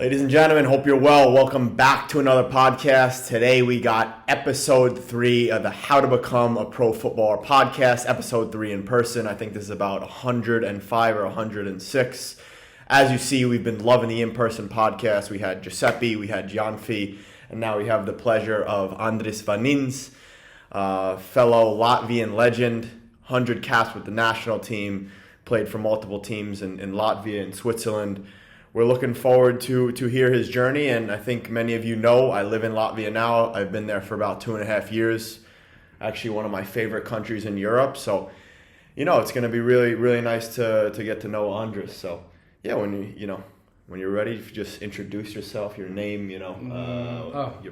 Ladies and gentlemen, hope you're well. Welcome back to another podcast. Today we got episode 3 of the How to Become a Pro Footballer podcast, episode 3 in person. I think this is about 105 or 106. As you see, we've been loving the in-person podcast. We had Giuseppe, we had Janfi, and now we have the pleasure of Andris Vaņins, fellow Latvian legend, 100 caps with the national team, played for multiple teams in Latvia and Switzerland. We're looking forward to hear his journey, and I think many of you know I live in Latvia now. I've been there for about 2.5 years. Actually, one of my favorite countries in Europe. So, it's going to be really, really nice to get to know Andris. So, yeah, when you're ready, if you just introduce yourself, your name, Hello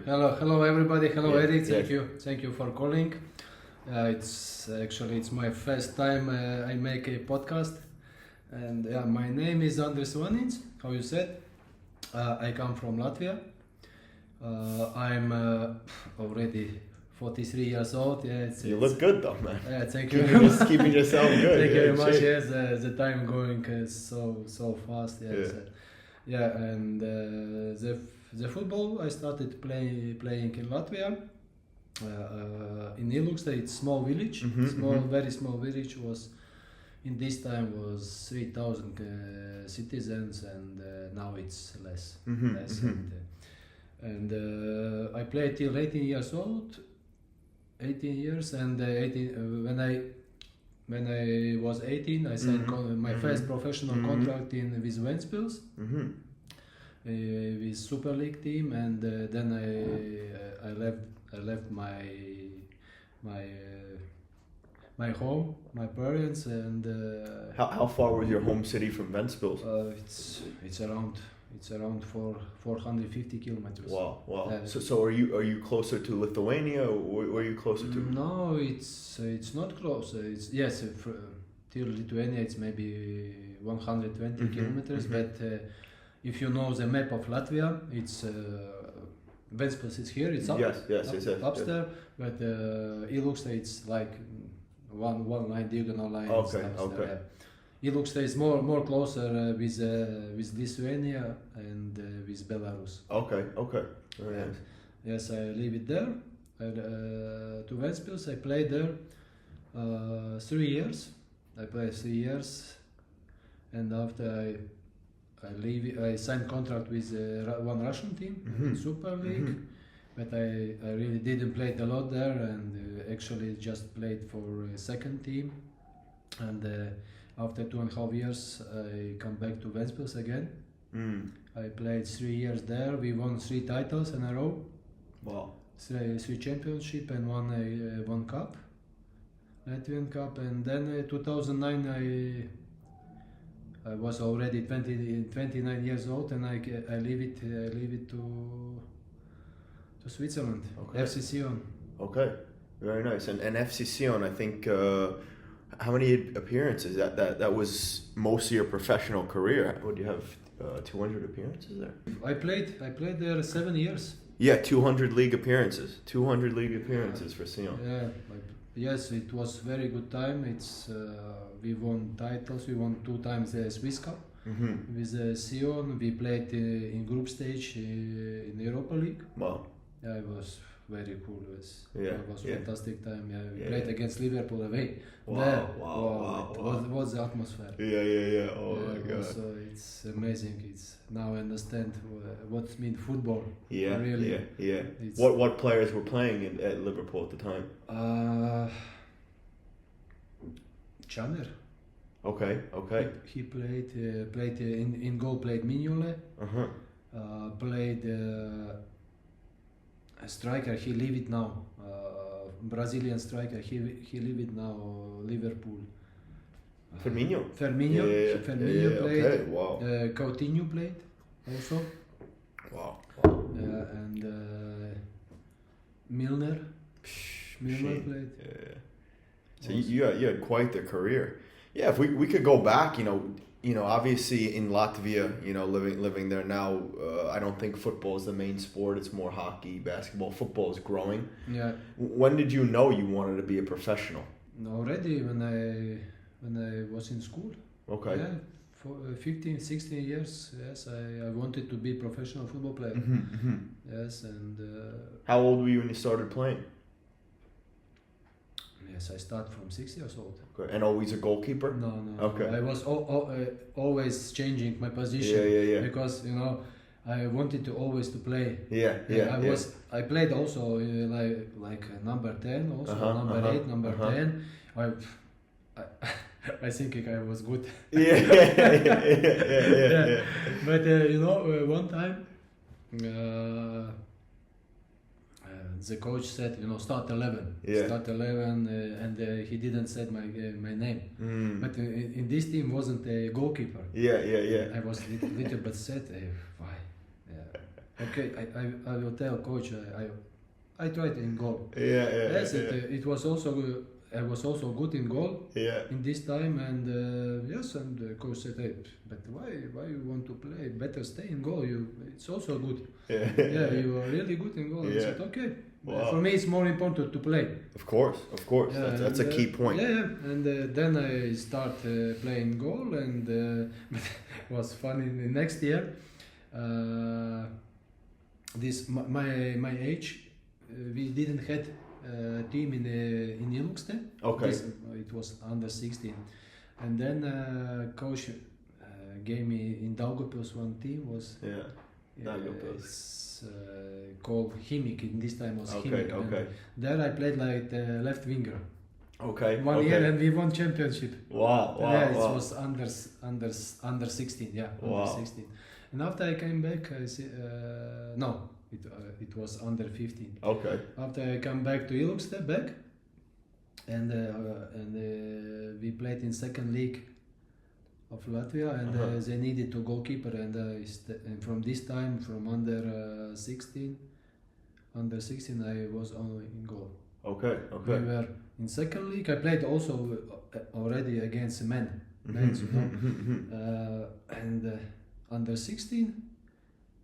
everybody. Hello Eddie. Thank you for calling. It's my first time I make a podcast. And my name is Andris Vaņins, how you said. I come from Latvia. I'm already 43 years old. You look good though, man. Yeah, thank you. Keeping yourself good. Thank you very much. Yes, the time going so fast. Yes. And the football I started playing in Latvia. In Ilūkste, it's small village. Very small village was. In this time was 3,000 citizens, and now it's less. And I played till 18 years old. 18 years, and when I was 18, I signed my first professional contract with Ventspils, with Super League team, and then I left my home, my parents, and how far was your home city from Ventspils? It's around 450 kilometers. Wow. So are you closer to Lithuania, or where are you closer to? No, it's not close. Till Lithuania it's maybe 120 kilometers. But if you know the map of Latvia, it's Ventspils is here. It's up. Yes. Upstairs. But Ilūkste it's like one line, diagonal line. Okay. Ilūkste is more closer with Lithuania and with Belarus. Okay. Very nice. Yes, I leave it there. To Ventspils, I played there 3 years. I played 3 years, and after I leave, I signed contract with one Russian team in Super League. But I really didn't play a lot there, and actually just played for a second team. And after 2.5 years, I come back to Ventspils again. I played 3 years there. We won 3 titles in a row. Wow. 3 championship and one cup, Latvian cup. And then 2009, I was already 29 years old, and I leave it to Switzerland, okay. FC Sion. Okay, very nice. And FC Sion, I think, how many appearances? That was most of your professional career. Would you have 200 appearances there? I played there 7 years. Yeah, 200 league appearances. 200 league appearances for Sion. Yeah, yes, it was very good time. It's we won titles. We won 2 times the Swiss Cup. With Sion. We played in group stage in Europa League. Wow. Yeah, it was very cool. It was fantastic time. Yeah, we played against Liverpool away. Wow. It was the atmosphere. Yeah. Oh my God. So it's amazing. It's now I understand what means football. Yeah, really. Yeah. What players were playing at Liverpool at the time? Channer. Okay. He played in goal. Played Mignolet. Played. A striker, he leave it now. Brazilian striker, he leave it now. Liverpool. Firmino. Firmino played. Okay. Wow. Coutinho played also. Wow. And Milner. Milner played. Yeah. So you had quite the career. Yeah, if we could go back, obviously in Latvia, living there now, I don't think football is the main sport. It's more hockey, basketball. Football is growing. Yeah. When did you know you wanted to be a professional? Already when I was in school. Okay. Yeah, for 15, 16 years. Yes, I wanted to be professional football player. Yes, and How old were you when you started playing? yes, I start from 6 years old. Okay. And always a goalkeeper? No. Okay. I was always changing my position. Yeah. Because I wanted to always to play. Yeah. I played also like number 10, also number 8, number 10. I think I was good. Yeah. But one time the coach said, start 11. Yeah. Start 11, and he didn't say my name. But in this team wasn't a goalkeeper. Yeah. I was little bit sad. Why? Yeah. Okay, I will tell coach. I tried in goal. Yes, it was also. I was also good in goal. In this time, and yes, and the coach said, "Hey, but why you want to play? Better stay in goal. It's also good. Yeah, you are really good in goal." I said, "Okay." Wow. For me, it's more important to play. Of course. Yeah, That's a key point. Yeah, and then I start playing goal, and but it was funny. The next year, this my age, we didn't had team in Ilukste. Okay. It was under 16, and then coach gave me in Daugavpils one team was Daugavpils. It's called Himik. In this time was Himik. Okay. There I played like left winger. Okay. One year, and we won championship. Wow. Yeah, it was under 16. Yeah, wow. Under 16. And after I came back, I see no. It was under 15. Okay. After I come back to Ilukste back, and we played in second league of Latvia, and they needed a goalkeeper, and from this time, from under 16, I was only in goal. Okay. We were in second league. I played also already against men, and under 16.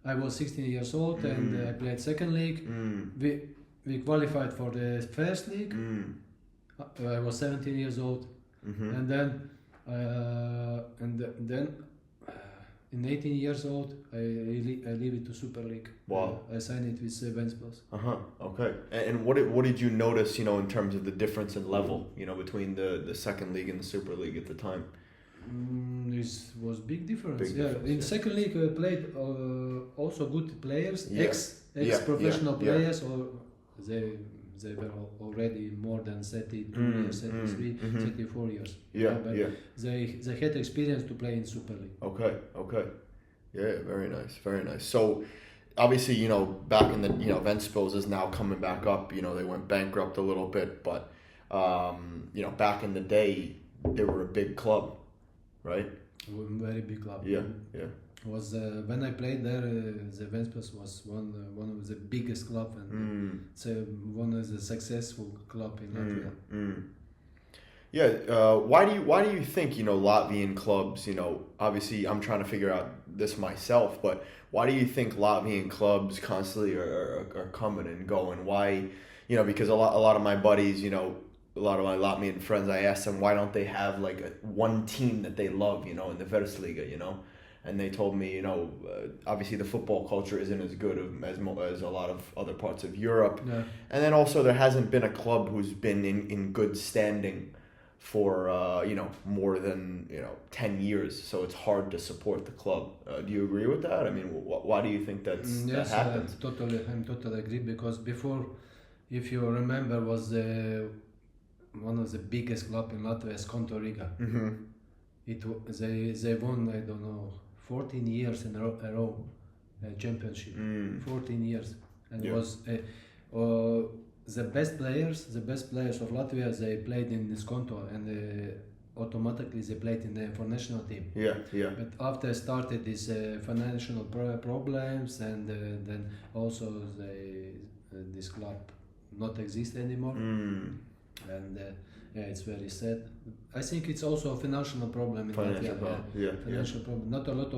I was 16 years old, and I played second league. We qualified for the first league. I was 17 years old, and then in 18 years old I leave it to Super League. Wow. I signed it with Ventspils. Okay. And what did you notice, in terms of the difference in level, between the second league and the Super League at the time? This was big difference. Difference, in second league I played also good players, ex professional players, or they were already more than 32 years, 33, 34 years. They had experience to play in Super League. Okay. Yeah, very nice. So obviously, back in the Ventspils is now coming back up. They went bankrupt a little bit, but back in the day they were a big club. Right. Very big club. Yeah. Was when I played there, the Ventspils was one of the biggest club, and it's one of the successful club in Latvia. Yeah. Why do you think Latvian clubs? Obviously I'm trying to figure out this myself, but why do you think Latvian clubs constantly are coming and going? Why? Because a lot of my buddies, a lot of my Latvian friends, I asked them, why don't they have like one team that they love, in the Versliga, and they told me, obviously the football culture isn't as good as a lot of other parts of Europe. Yeah. And then also there hasn't been a club who's been in good standing for, more than, 10 years. So it's hard to support the club. Do you agree with that? I mean, why do you think that happens? I'm totally agree, because before, if you remember, was one of the biggest club in Latvia is Konto Riga. They won, I don't know, 14 years in a row championship. 14 years, and was the best players of Latvia. They played in this Konto, and automatically they played for national team. But after started these financial problems, and then also this club not exist anymore. And it's very sad. I think it's also a financial problem in Latvia. Financial problem. Not a lot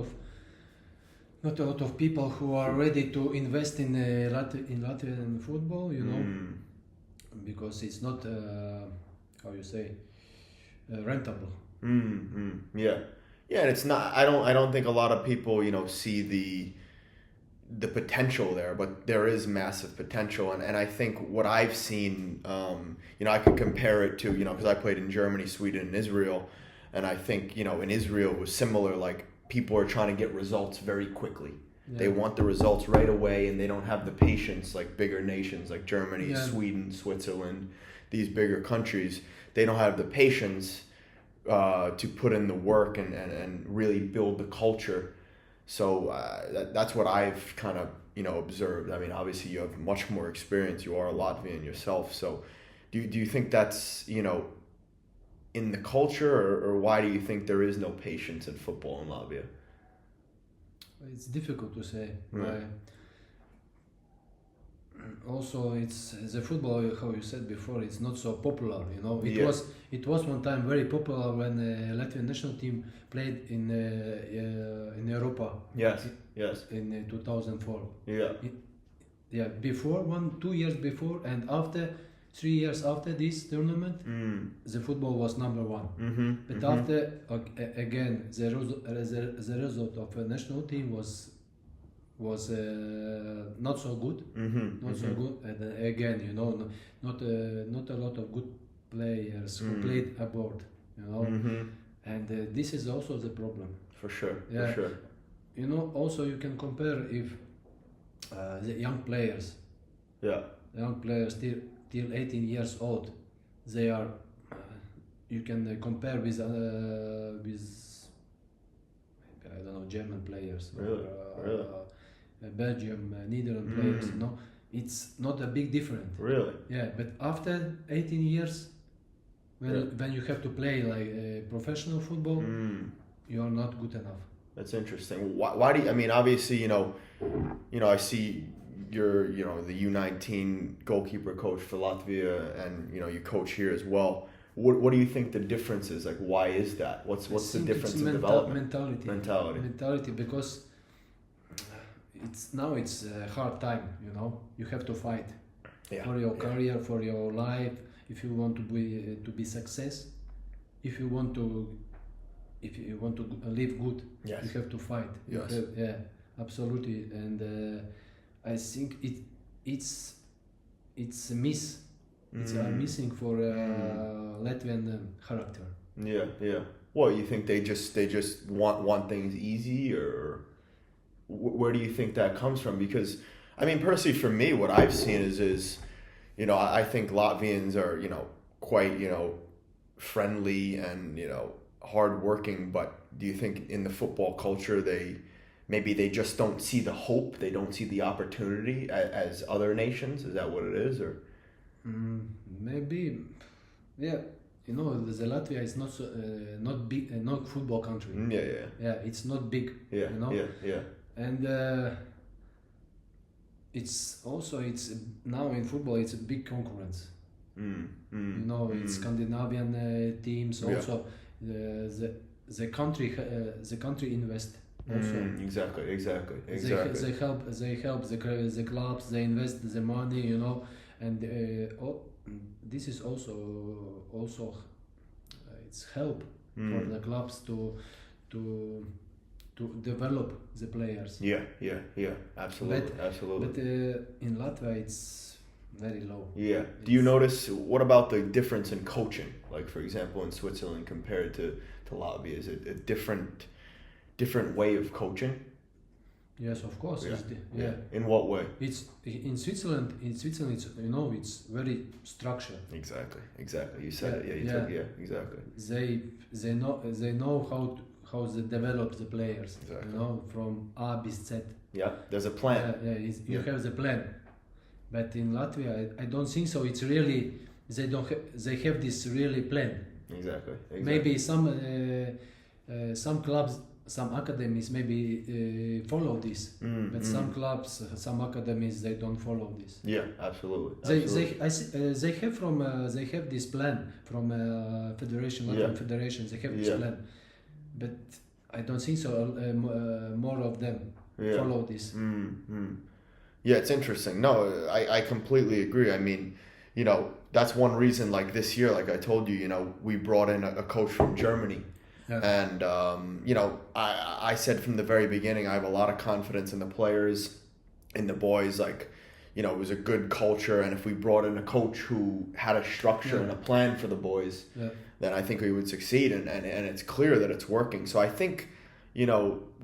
of people who are ready to invest in Latvian football, because it's not rentable. Yeah, and it's not. I don't think a lot of people, see the potential there, but there is massive potential, and I think what I've seen, I could compare it to, because I played in Germany, Sweden, and Israel, and I think, in Israel it was similar. Like, people are trying to get results very quickly. Yeah. They want the results right away, and they don't have the patience like bigger nations like Germany, Yeah. Sweden, Switzerland, these bigger countries. They don't have the patience to put in the work and really build the culture. So that's what I've kind of, observed. I mean, obviously you have much more experience. You are a Latvian yourself. So do you think that's, in the culture, or why do you think there is no patience in football in Latvia? It's difficult to say. Right. Also, it's the football, how you said before, it's not so popular. Yeah. It was one time very popular when Latvian national team played in Europa. Yes. In 2004. Yeah. Yeah, before 2 years before, and after 3 years after this tournament, the football was number one. Mm-hmm. But after again, the result of a national team was not so good. Not so good. And again, not a lot of good players who played abroad. And this is also the problem. For sure. Yeah. For sure. Also you can compare if the young players till 18 years old, they are. You can compare with I don't know, German players. Really? Belgium, Netherlands players. It's not a big difference. Really? Yeah, but after 18 years, when you have to play like professional football, you are not good enough. That's interesting. Why do you? I mean, obviously, I see you're, the U19 goalkeeper coach for Latvia, and you coach here as well. What do you think the difference is? Like, why is that? What's the difference in development? Mentality, because it's a hard time. You have to fight for your career, for your life. If you want to be success, if you want to live good, yes. You have to fight. Yes. Absolutely. And I think it's a miss. It's missing for Latvian character. Yeah. What, you think they just want things easy, or where do you think that comes from? Because I mean, personally, for me, what I've seen is I think Latvians are quite friendly and hardworking, but do you think in the football culture they just don't see the hope, they don't see the opportunity as other nations? Is that what it is, or? Maybe, yeah. The Latvia is not big, not football country. Yeah, it's not big. Yeah, yeah. And it's now in football it's a big concurrence. It's Scandinavian teams also. The country invest also. Exactly. They help the clubs. They invest the money. And this is also it's help for the clubs to develop the players. Yeah, absolutely. But in Latvia it's very low. Yeah. Do you notice, what about the difference in coaching? Like, for example, in Switzerland compared to Latvia, is it a different way of coaching? Yes, of course. Yeah. In what way? It's in Switzerland. It's it's very structured. Exactly. You said it. Exactly. They know how they develop the players. Exactly. From A to Z. Yeah. There's a plan. You have the plan. But in Latvia, I don't think so. It's really they have this really plan. Exactly. Maybe some clubs. Some academies maybe follow this, but some clubs, some academies, they don't follow this. Yeah, absolutely. They have this plan from Federation, Latvian Federation. They have this plan, but I don't think so. More of them follow this. Yeah, it's interesting. No, I completely agree. I mean, that's one reason. Like this year, like I told you, we brought in a coach from Germany. Yeah. And, I said from the very beginning, I have a lot of confidence in the players, in the boys. Like, it was a good culture. And if we brought in a coach who had a structure and a plan for the boys, then I think we would succeed. And it's clear that it's working. So I think,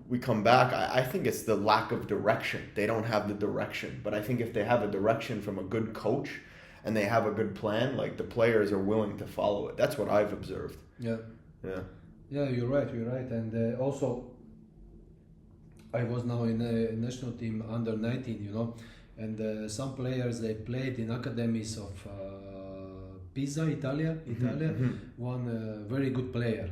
we come back. I think it's the lack of direction. They don't have the direction. But I think if they have a direction from a good coach and they have a good plan, like the players are willing to follow it. That's what I've observed. Yeah. Yeah. Yeah, you're right. And also, I was now in a national team under 19, and some players, they played in academies of Pisa, Italia. One very good player.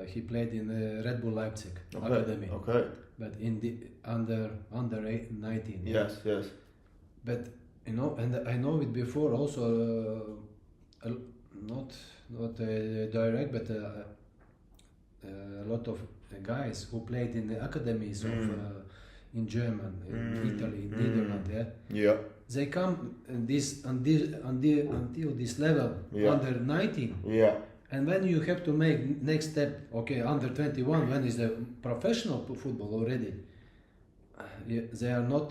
He played in Red Bull Leipzig academy. Okay. But in the under 19. Yes. But and I know it before also. Not direct, but a lot of guys who played in the academies of in German, in Italy, in Netherlands. Yeah. They come until this level, under 19. Yeah. And when you have to make next step, under 21, when is the professional football already? They are not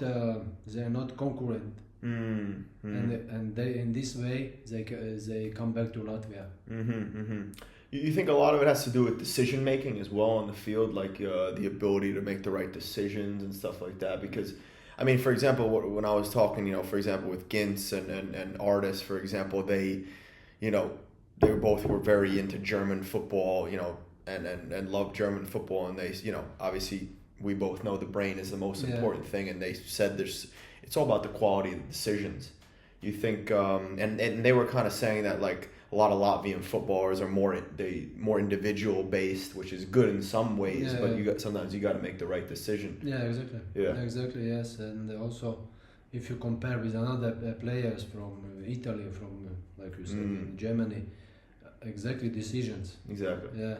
concurrent. And they, in this way, they come back to Latvia. You think a lot of it has to do with decision making as well on the field, like the ability to make the right decisions and stuff like that? Because, I mean, for example, when I was talking, for example, with Gintz and Artis, for example, they both were very into German football, and loved German football, and they, obviously we both know the brain is the most important thing, and they said it's all about the quality of the decisions. You think, and they were kind of saying that like a lot of Latvian footballers are more individual based, which is good in some ways, but sometimes you got to make the right decision. Yeah, exactly. Yeah, exactly. Yes, and also if you compare with another players from Italy, from like you said, Germany, exactly decisions. Exactly. Yeah.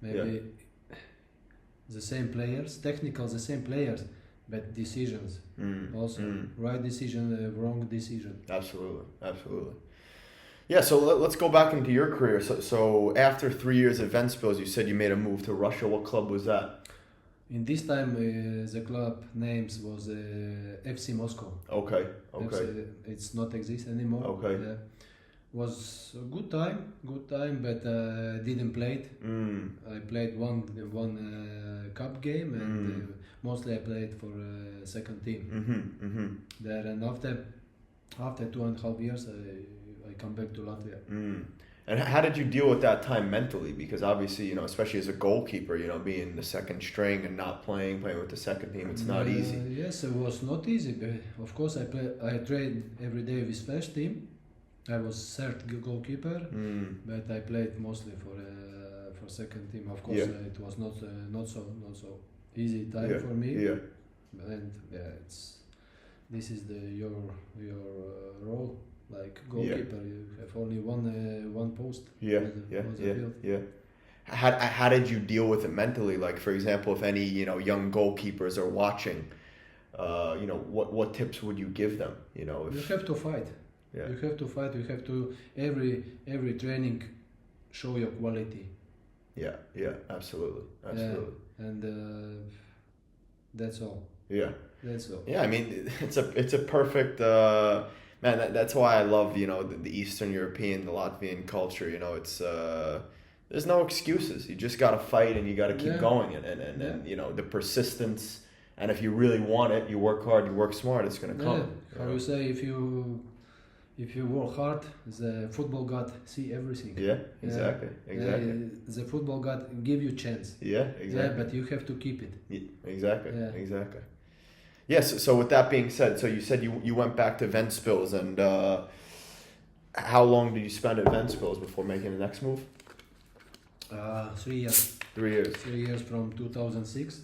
Maybe the same players, technical, the same players. But decisions also right decision, wrong decision. Absolutely. Yeah. So let's go back into your career. So after 3 years at Ventspils, you said you made a move to Russia. What club was that? In this time, the club names was FC Moscow. Okay. It's not exist anymore. Okay. Was a good time, but didn't play it. I played one cup game, and mostly I played for second team. There, and after 2.5 years, I come back to Latvia. And how did you deal with that time mentally? Because obviously, especially as a goalkeeper, being the second string and not playing with the second team, it's not easy. Yes, it was not easy. But of course, I trained every day with first team. I was third goalkeeper, but I played mostly for second team. Of course, it was not so easy time for me. Yeah. And this is your role, like goalkeeper. You have only one post. Yeah. How did you deal with it mentally? Like, for example, if any young goalkeepers are watching, what tips would you give them? You have to fight. Yeah. You have to fight. You have to every training show your quality. Yeah, absolutely. And that's all. Yeah, that's all. Yeah, I mean, it's a perfect man. That's why I love the Eastern European, the Latvian culture. It's there's no excuses. You just gotta fight and you gotta keep going and the persistence. And if you really want it, you work hard, you work smart. It's gonna come. How you say, if you work hard, the football god see everything. Yeah, exactly. The football god give you chance. Yeah, exactly. Yeah, but you have to keep it. Yeah, exactly. Yes. So with that being said, so you said you went back to Ventspils, and how long did you spend at Ventspils before making the next move? 3 years. 3 years. 3 years from 2006.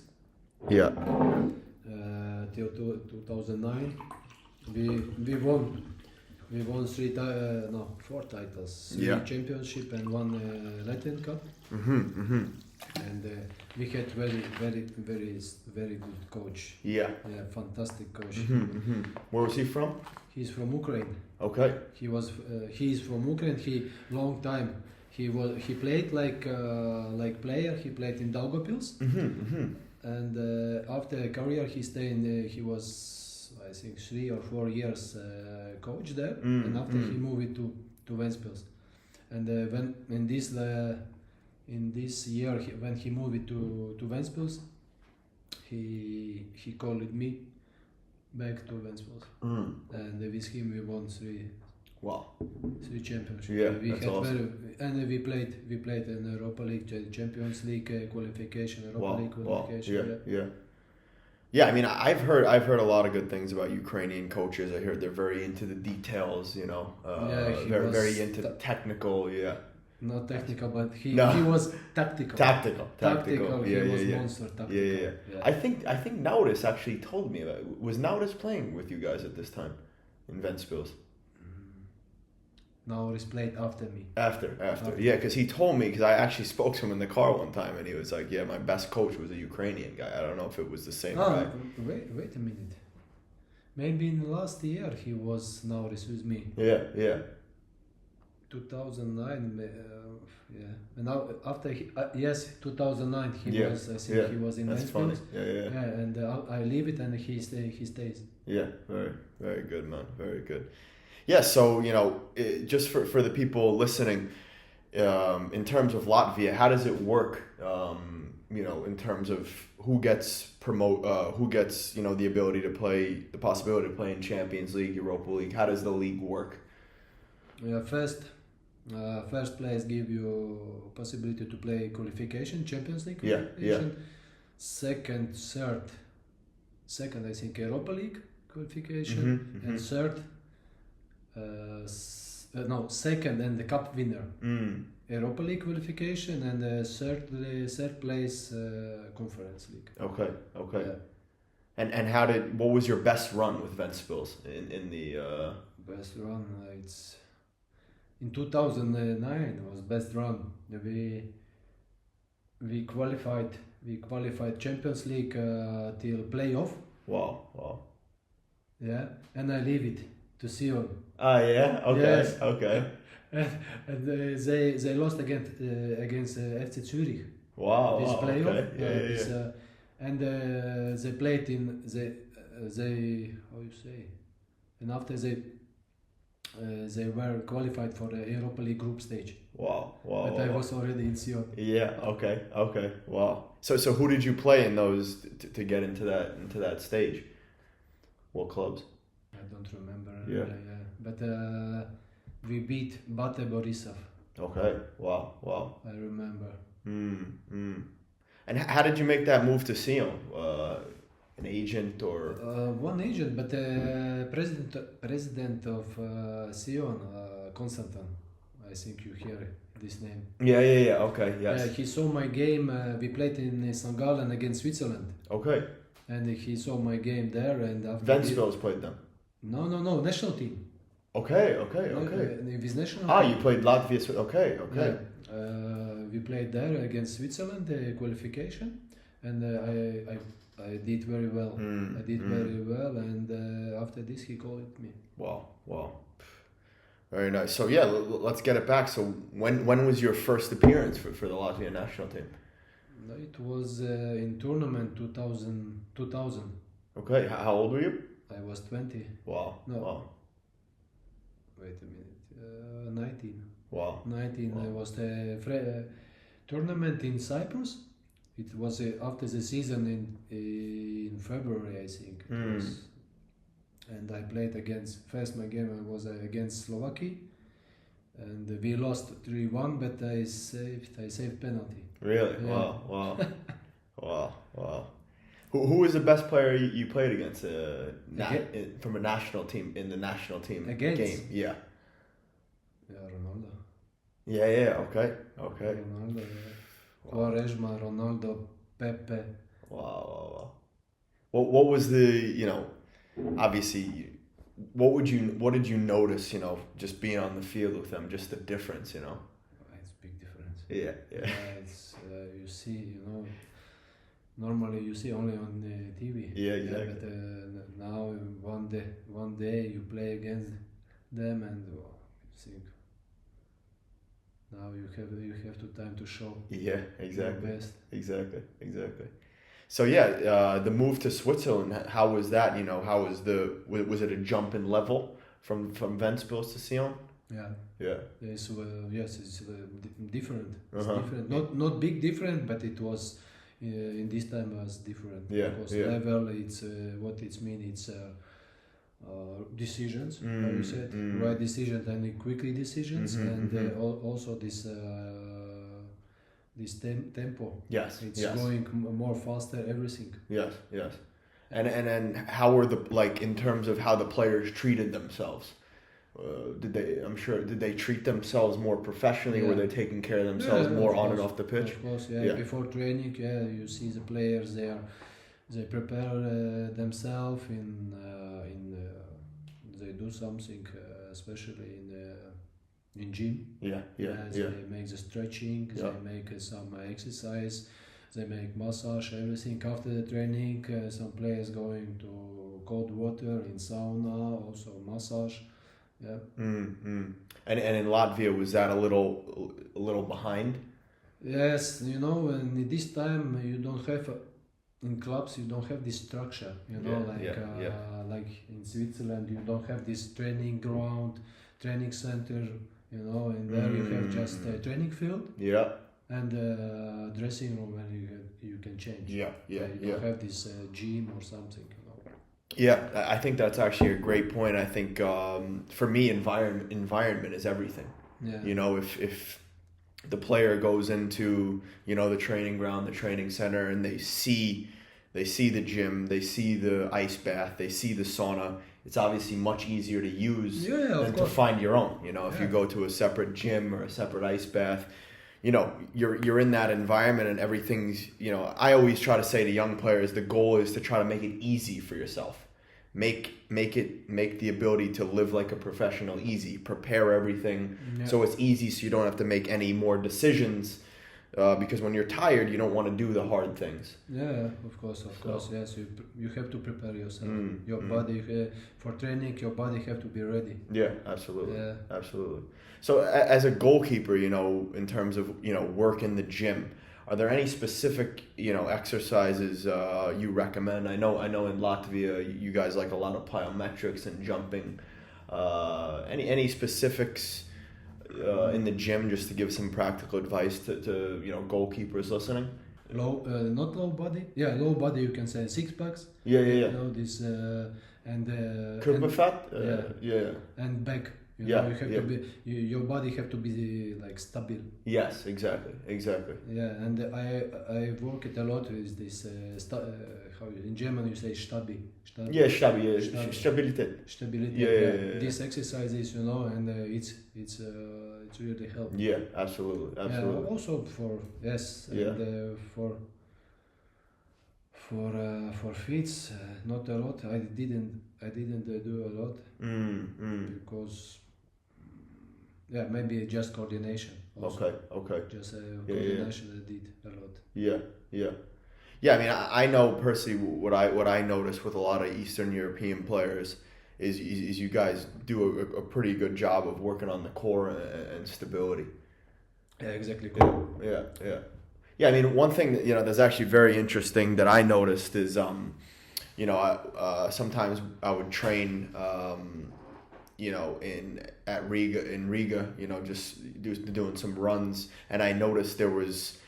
Yeah. Till 2009, we won 4 titles, 3 championship and 1 Latvian Cup. And we had very good coach. Yeah, fantastic coach. Where was he from? He's from Ukraine. Okay. He's from Ukraine. He long time he played like player. He played in Daugavpils, and after a career he stayed. He was I think 3 or 4 years coach there, and after he moved to Ventspils, and when in this year when he moved to Ventspils, he called me back to Ventspils, and with him we won 3 championships. Yeah, we that's had awesome. and we played in Europa League, Champions League qualification, Europa League qualification. Yeah, I mean, I've heard a lot of good things about Ukrainian coaches. I heard they're very into the details, you know. Very into the technical. Yeah. Not technical, but he was tactical. Tactical. He was monster tactical. Yeah. I think Naudis actually told me about it. Was Naudis playing with you guys at this time in Ventspils? Naudis played after me. After. Yeah, because he told me, because I actually spoke to him in the car one time, and he was like, yeah, my best coach was a Ukrainian guy. I don't know if it was the same guy. Wait a minute. Maybe in the last year he was Naudis with me. Yeah. 2009, and now after 2009 he was. I think he was in That's Ventspils. funny. Yeah. And I leave it, and he stays. Yeah, very, very good, man. Very good. Yeah, so just for the people listening, in terms of Latvia, how does it work? In terms of who gets the ability to play, the possibility to play in Champions League, Europa League. How does the league work? First place give you possibility to play qualification, Champions League qualification. Yeah. Second I think Europa League qualification, and third. Second and the cup winner, Europa League qualification, and third place Conference League. Okay. Yeah. And what was your best run with Ventspils in the best run? It's in 2009 was best run. We qualified Champions League till playoff. Wow. Yeah, and I leave it to Sion. Ah, yeah. Okay. Yes. Okay. And they lost against FC Zürich. Wow. This playoff. Okay. Yeah. And they played in they how you say, and after they were qualified for the Europa League group stage. Wow. But I was already in Sion. Yeah. Okay. Wow. So who did you play in those to get into that stage? What clubs? I don't remember. Yeah. But we beat Bate Borisov. Okay. Wow. I remember. And how did you make that move to Sion? An agent or? One agent, but president of Sion, Konstantin. I think you hear this name. Yeah. Okay. Yes. Yeah, he saw my game. We played in St. Gallen against Switzerland. Okay. And he saw my game there, and after Ventspils played them. No, national team. Okay. With national team. You played Latvia. Okay. Yeah. We played there against Switzerland, qualification, and I did very well. Very well, and after this he called me. Wow. Very nice. So yeah, let's get it back. So when was your first appearance for the Latvian national team? It was in tournament 2000. Okay, how old were you? I was 20. Wow. No. Wow. Wait a minute. 19. Wow. 19. Wow. I was the tournament in Cyprus. It was after the season in February, I think. It was, and I played my game was against Slovakia, and we lost 3-1, but I saved penalty. Really? Yeah. Wow. Who was the best player you played against from a national team in the national team game? Yeah. Ronaldo. Yeah. Okay. Ronaldo. Quaresma, Ronaldo, Pepe. Wow. What was the obviously what did you notice just being on the field with them, just the difference? It's a big difference. Yeah. It's you see normally you see only on the TV. Yeah, exactly. But now one day you play against them, and I think Now you have to time to show Yeah, exactly. your best. Exactly. So yeah, the move to Switzerland, how was that? You know, how was it a jump in level from Ventspils to Sion? Yeah. Yeah. It's yes, it's different. It's Uh-huh. different. Not big different, but it was in this time was different. Yeah, Because yeah. level, it's what it's mean. It's decisions. How you said right decisions and quickly decisions, and also this tempo. Yes. It's yes. going more faster. Everything. Yes. Yes. And then how were in terms of how the players treated themselves? Did they treat themselves more professionally? Yeah. Were they taking care of themselves more of on course, and off the pitch? Of course, yeah. Yeah. Before training, you see the players. They prepare themselves they do something, especially in gym. Yeah. They make the stretching. Yeah. They make some exercise. They make massage. Everything after the training. Some players going to cold water in sauna, also massage. Yeah. And in Latvia, was that a little behind? Yes, and this time you don't have in clubs you don't have this structure. Like in Switzerland you don't have this training ground, training center. And there you have just a training field. Yeah. And a dressing room where you can change. Yeah. You don't have this gym or something. Yeah, I think that's actually a great point. I think for me, environment is everything. Yeah. If the player goes into the training ground, the training center, and they see the gym, they see the ice bath, they see the sauna, it's obviously much easier to use than to find your own. If you go to a separate gym or a separate ice bath, you're in that environment and everything's. I always try to say to young players, the goal is to try to make it easy for yourself. Make the ability to live like a professional easy. Prepare everything so it's easy, so you don't have to make any more decisions. Because when you're tired, you don't want to do the hard things. Yeah, of course. Yes, you have to prepare yourself. Your body for training. Your body have to be ready. Yeah, absolutely. Yeah. Absolutely. So, as a goalkeeper, in terms of work in the gym, are there any specific exercises you recommend? I know in Latvia you guys like a lot of plyometrics and jumping. Any specifics in the gym, just to give some practical advice to goalkeepers listening? Not low body. Yeah, low body. You can say 6 packs. Yeah. This and Körperfett. Yeah. And back. You have to be. Your body have to be like stable. Yes, exactly. Yeah, and I work it a lot with this. How in German you say stabil. Yeah, stabil. Stabilität. Stability. Yeah. These exercises, and it's really help. Yeah, absolutely. Yeah, also for and for feet, not a lot. I didn't do a lot because maybe just coordination. Also. Okay. Just coordination. I did a lot. Yeah. I mean, I know personally what I notice with a lot of Eastern European players is you guys do a pretty good job of working on the core and stability. Yeah, exactly. Cool. Yeah. I mean, one thing that that's actually very interesting that I noticed is sometimes I would train in Riga, just doing some runs, and I noticed there was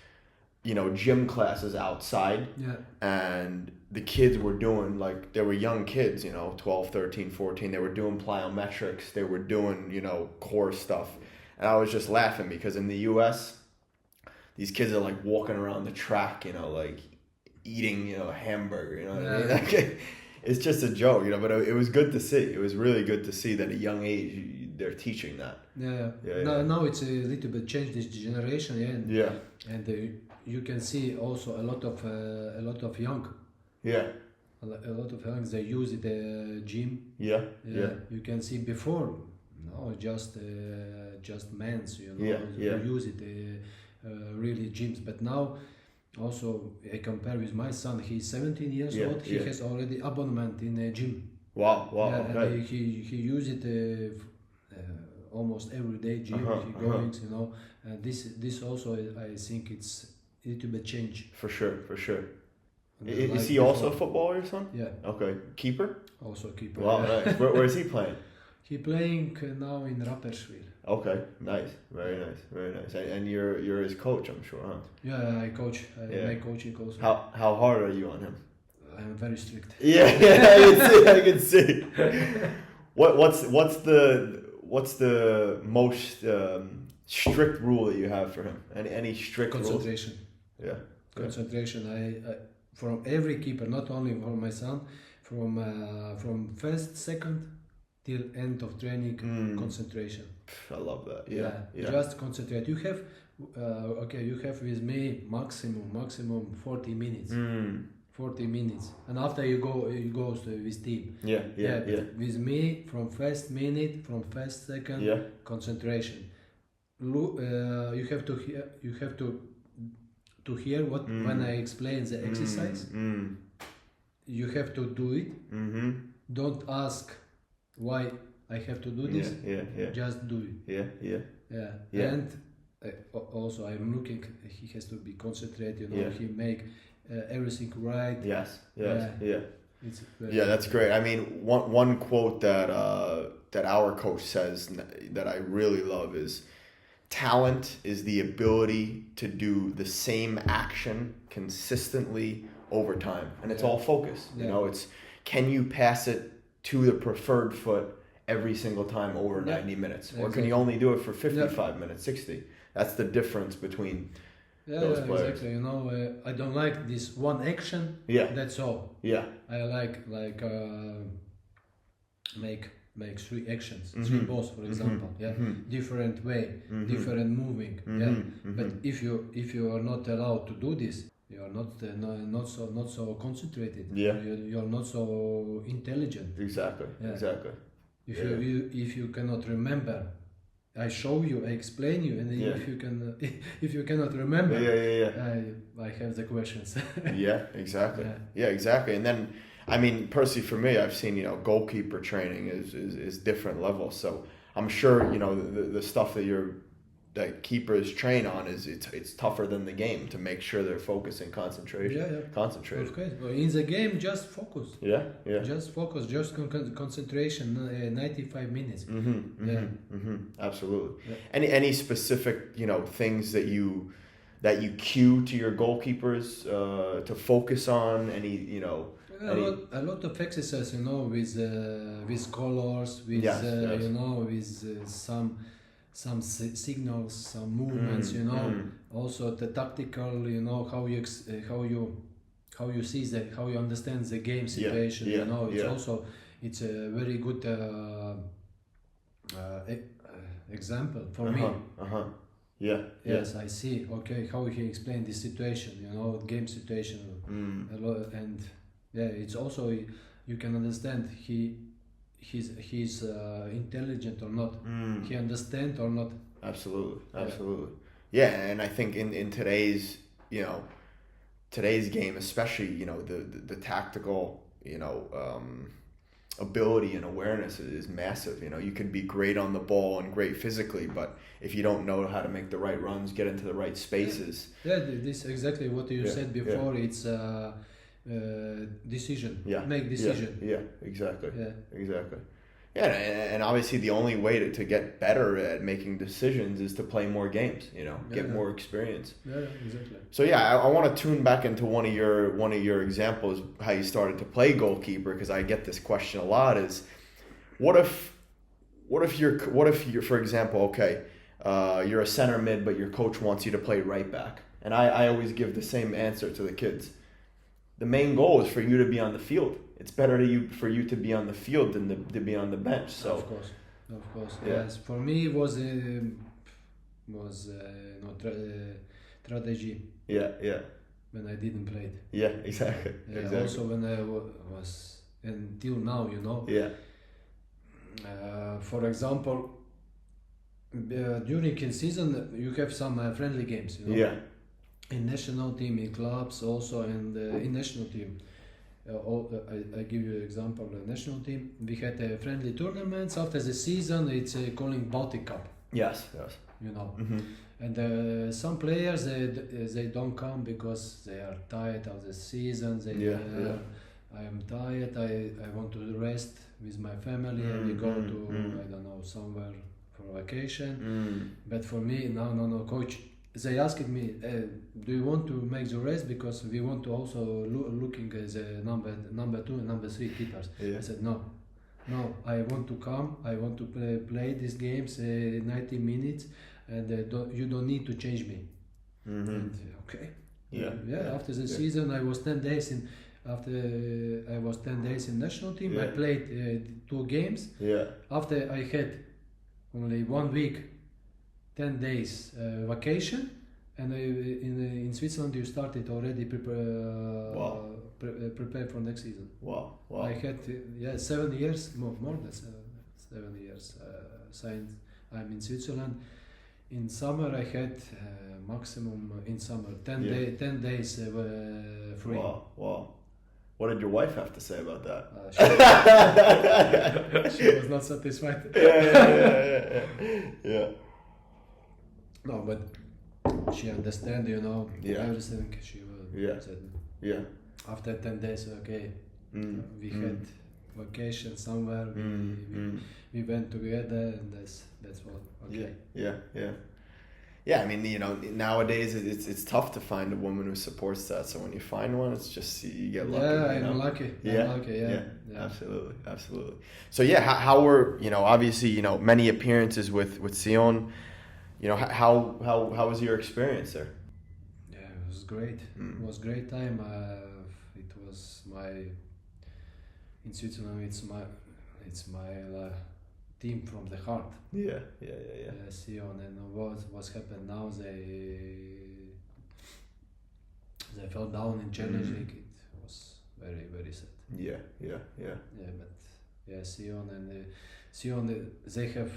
gym classes outside. Yeah. And the kids were doing, they were young kids, 12, 13, 14. They were doing plyometrics. They were doing, core stuff. And I was just laughing because in the U.S., these kids are walking around the track, eating, a hamburger, what I mean? It's just a joke, but it was good to see. It was really good to see that at a young age they're teaching that. Yeah. Now it's a little bit changed this generation, Yeah. And you can see also a lot of young. Yeah. A lot of young, they use the gym. Yeah. You can see before, just men's, who use it really gyms. But now, also I compare with my son. He's 17 years old. He has already abonnement in a gym. Wow. Yeah, Okay. and he use it almost every day gym. He goes, you know. And this also I think it's a little bit change. For sure. Is Like he also a footballer, your son? Yeah. Okay. Keeper? Also keeper. Wow, nice. Where is he playing? He playing now in Rapperswil. Okay, nice. Very nice. And you're his coach, I'm sure, huh? Yeah, I coach. I make coaching also. How hard are you on him? I'm very strict. Yeah, I can see. What's the most strict rule that you have for him? Any strict concentration? Rules? Yeah. Concentration. I from every keeper, not only for my son, from first, second till end of training, concentration. I love that. Yeah. Just concentrate. You have you have with me maximum 40 minutes. 40 minutes, and after you go with team. Yeah. With me, from first minute, from first second, concentration. You have to hear what when I explain the exercise. You have to do it. Don't ask why I have to do this. Just do it. Yeah. And also I'm looking. He has to be concentrated. You know, he make everything right. Yes. Yeah, that's great. I mean, one quote that our coach says that I really love is, talent is the ability to do the same action consistently over time, and it's all focus. You know, it's, can you pass it to the preferred foot every single time over 90 minutes, or can you only do it for 55 minutes, 60? That's the difference between those players. Exactly. You know, I don't like this one action. That's all. I like make 3 actions, 3 balls, for example. Different way, different moving. But if you are not allowed to do this, you are not so concentrated. You are not so intelligent. Exactly. If you cannot remember, I show you, I explain you, and if you cannot remember, I have the questions. Exactly. And then, I mean, personally for me, I've seen, goalkeeper training is different levels. So I'm sure, the stuff that keepers train on it's tougher than the game, to make sure they're focused and concentrated. Concentrated. Of course. Well, in the game, just focus. Just focus, just concentration. 95 minutes. Absolutely. Any specific things that you cue to your goalkeepers to focus on? A lot of exercise, with colors, with with some signals, some movements, also the tactical, how you see how you understand the game situation. It's a very good example for me. Yes, I see. Okay, how he explained this situation, game situation, a lot, and it's also you can understand he's intelligent or not. He understand or not. Absolutely. Yeah, and I think in today's today's game, especially the tactical ability and awareness is massive. You can be great on the ball and great physically, but if you don't know how to make the right runs, get into the right spaces. This exactly what you said before. It's decision. Make decision. Exactly. Yeah, and obviously the only way to get better at making decisions is to play more games. Get more experience. Exactly. So I want to tune back into one of your examples, how you started to play goalkeeper, because I get this question a lot. Is what if you're for example, you're a center mid, but your coach wants you to play right back, and I always give the same answer to the kids. The main goal is for you to be on the field. It's better for you to be on the field than to be on the bench. So of course. Yes, for me it was strategy. When I didn't play it. Exactly. Also when I was until now, for example, during season you have some friendly games. In national team, in clubs also, and in national team. I give you an example. The national team, we had friendly tournaments. After the season, it's calling Baltic Cup. Yes. You know, Mm-hmm. and some players they don't come because they are tired of the season. I am tired. I want to rest with my family. And we go to I don't know, somewhere for vacation. But for me, no, coach. They asked me, do you want to make the rest, because we want to also looking as a number 2 and number 3 keepers. Yeah. I said no, I want to come. I want to play these games 90 minutes, and you don't need to change me. Mm-hmm. And, okay. Yeah. After the season, I was 10 days in. After I was 10 days in national team, I played 2 games. Yeah. After I had only 1 week, 10 days vacation, and in Switzerland you started already prepare for next season. Wow. I had 7 years, more than 7 years since I'm in Switzerland. In summer I had maximum in summer 10 days free. Wow. What did your wife have to say about that? She was not satisfied. Yeah. No, but she understand, everything. She said. Yeah. After 10 days, okay, we had vacation somewhere. We went together, and that's what. Okay. Yeah. I mean, nowadays it's tough to find a woman who supports that. So when you find one, it's just you get lucky. Yeah, I'm lucky. Yeah. Absolutely. So how were obviously many appearances with Sion. How was your experience there? Yeah, it was great. It was great time. It was in Switzerland. It's my team from the heart. Yeah. Sion, and what's happened now? They fell down in Challenge League. It was very, very sad. Yeah. But Sion, they have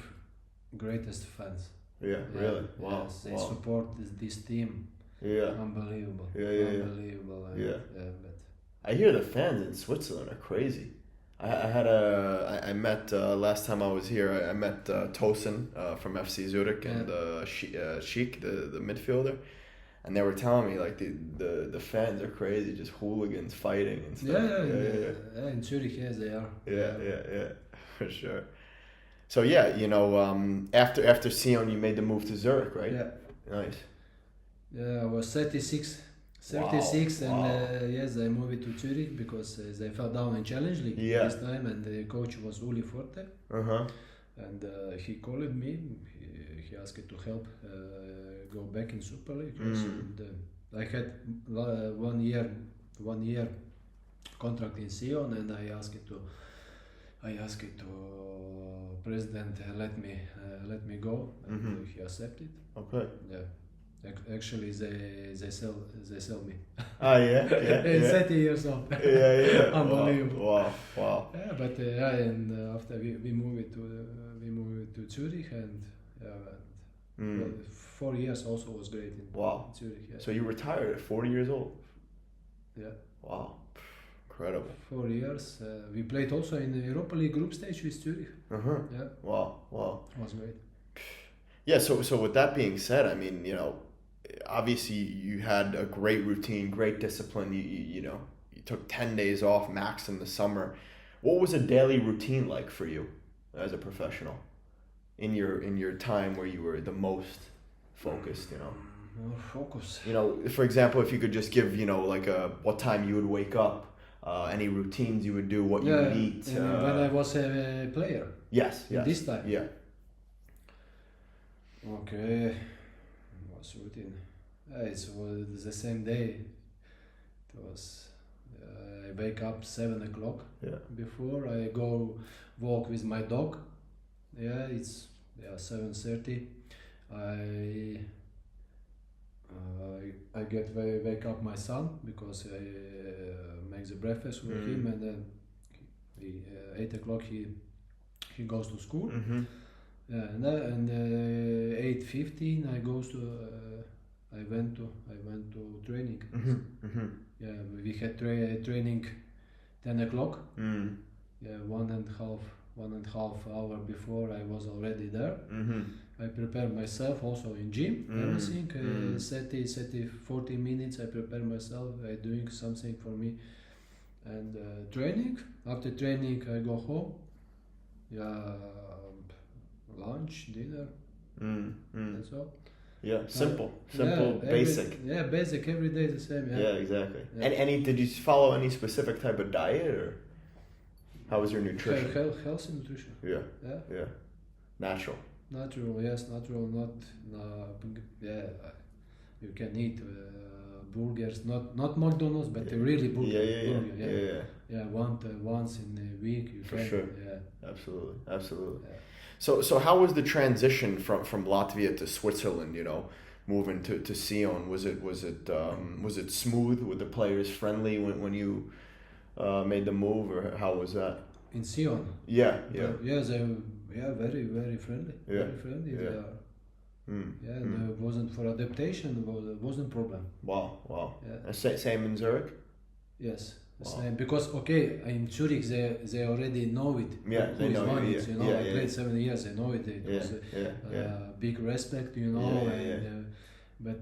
greatest fans. Yeah, really? Wow. Yes, they support this team. Yeah. Unbelievable. Unbelievable. But I hear the fans in Switzerland are crazy. I met last time I was here. I met Tosin from FC Zurich and Sheik, the midfielder, and they were telling me like the fans are crazy, just hooligans fighting and stuff. Yeah. In Zurich, yes, they are. Yeah, for sure. So after Sion, you made the move to Zurich, right? Yeah. Nice. Yeah, I was 36, Wow. and yes, I moved to Zurich because they fell down in Challenge League this time, and the coach was Uli Forte. And he called me. He asked to help go back in Super League. Yes, and, I had 1 year contract in Sion, and I asked to president let me go, and he accepted. Okay. Yeah. Actually, they sell me. Ah, yeah. 30 years old. Yeah. Unbelievable. Wow. Yeah, but and after we moved to Zurich, and 4 years also was great in Zurich. Yeah. So you retired at 40 years old. Yeah. Wow. Incredible. 4 years. We played also in the Europa League group stage with Zurich. Yeah. Wow. It was great. Yeah. So with that being said, I mean, obviously you had a great routine, great discipline. You took 10 days off max in the summer. What was a daily routine like for you as a professional in your time where you were the most focused? More focus. For example, if you could just give like what time you would wake up. Any routines you would do, what you would eat. When I was a player. Yes. This time. Yeah. Okay. What's routine? It was the same day. It was. I wake up 7 o'clock. Yeah. Before I go walk with my dog. Yeah, it's 7:30. I wake up my son because I make the breakfast with him, and then 8 o'clock he goes to school. And 8:15 I went to training. Yeah, we had training 10 o'clock. Mm. Yeah, 1.5 hour before I was already there. Mm-hmm. I prepare myself also in gym, everything. 40 minutes I prepare myself, I doing something for me. And training. After training I go home. Yeah, lunch, dinner, that's all. Yeah, simple, basic. Basic, every day the same. Yeah, Exactly. Yeah. And did you follow any specific type of diet, or how was your nutrition? Healthy nutrition. Yeah. Natural. Natural, not you can eat burgers, not McDonald's, but really burger. Once in a week you For can. sure. Yeah. Absolutely. Yeah. So how was the transition from Latvia to Switzerland? Moving to Sion, was it smooth? Were the players friendly when you made the move, or how was that? In Sion. Yeah. They very very friendly. Yeah. Very friendly. Yeah. They are. There wasn't for adaptation. Wasn't problem. Wow. Yeah. Same in Zurich. Yes. The Wow. same, because in Zurich they already know it. Yeah, they know you, Vanins, yeah. I played 7 years. They know it. It was big respect, But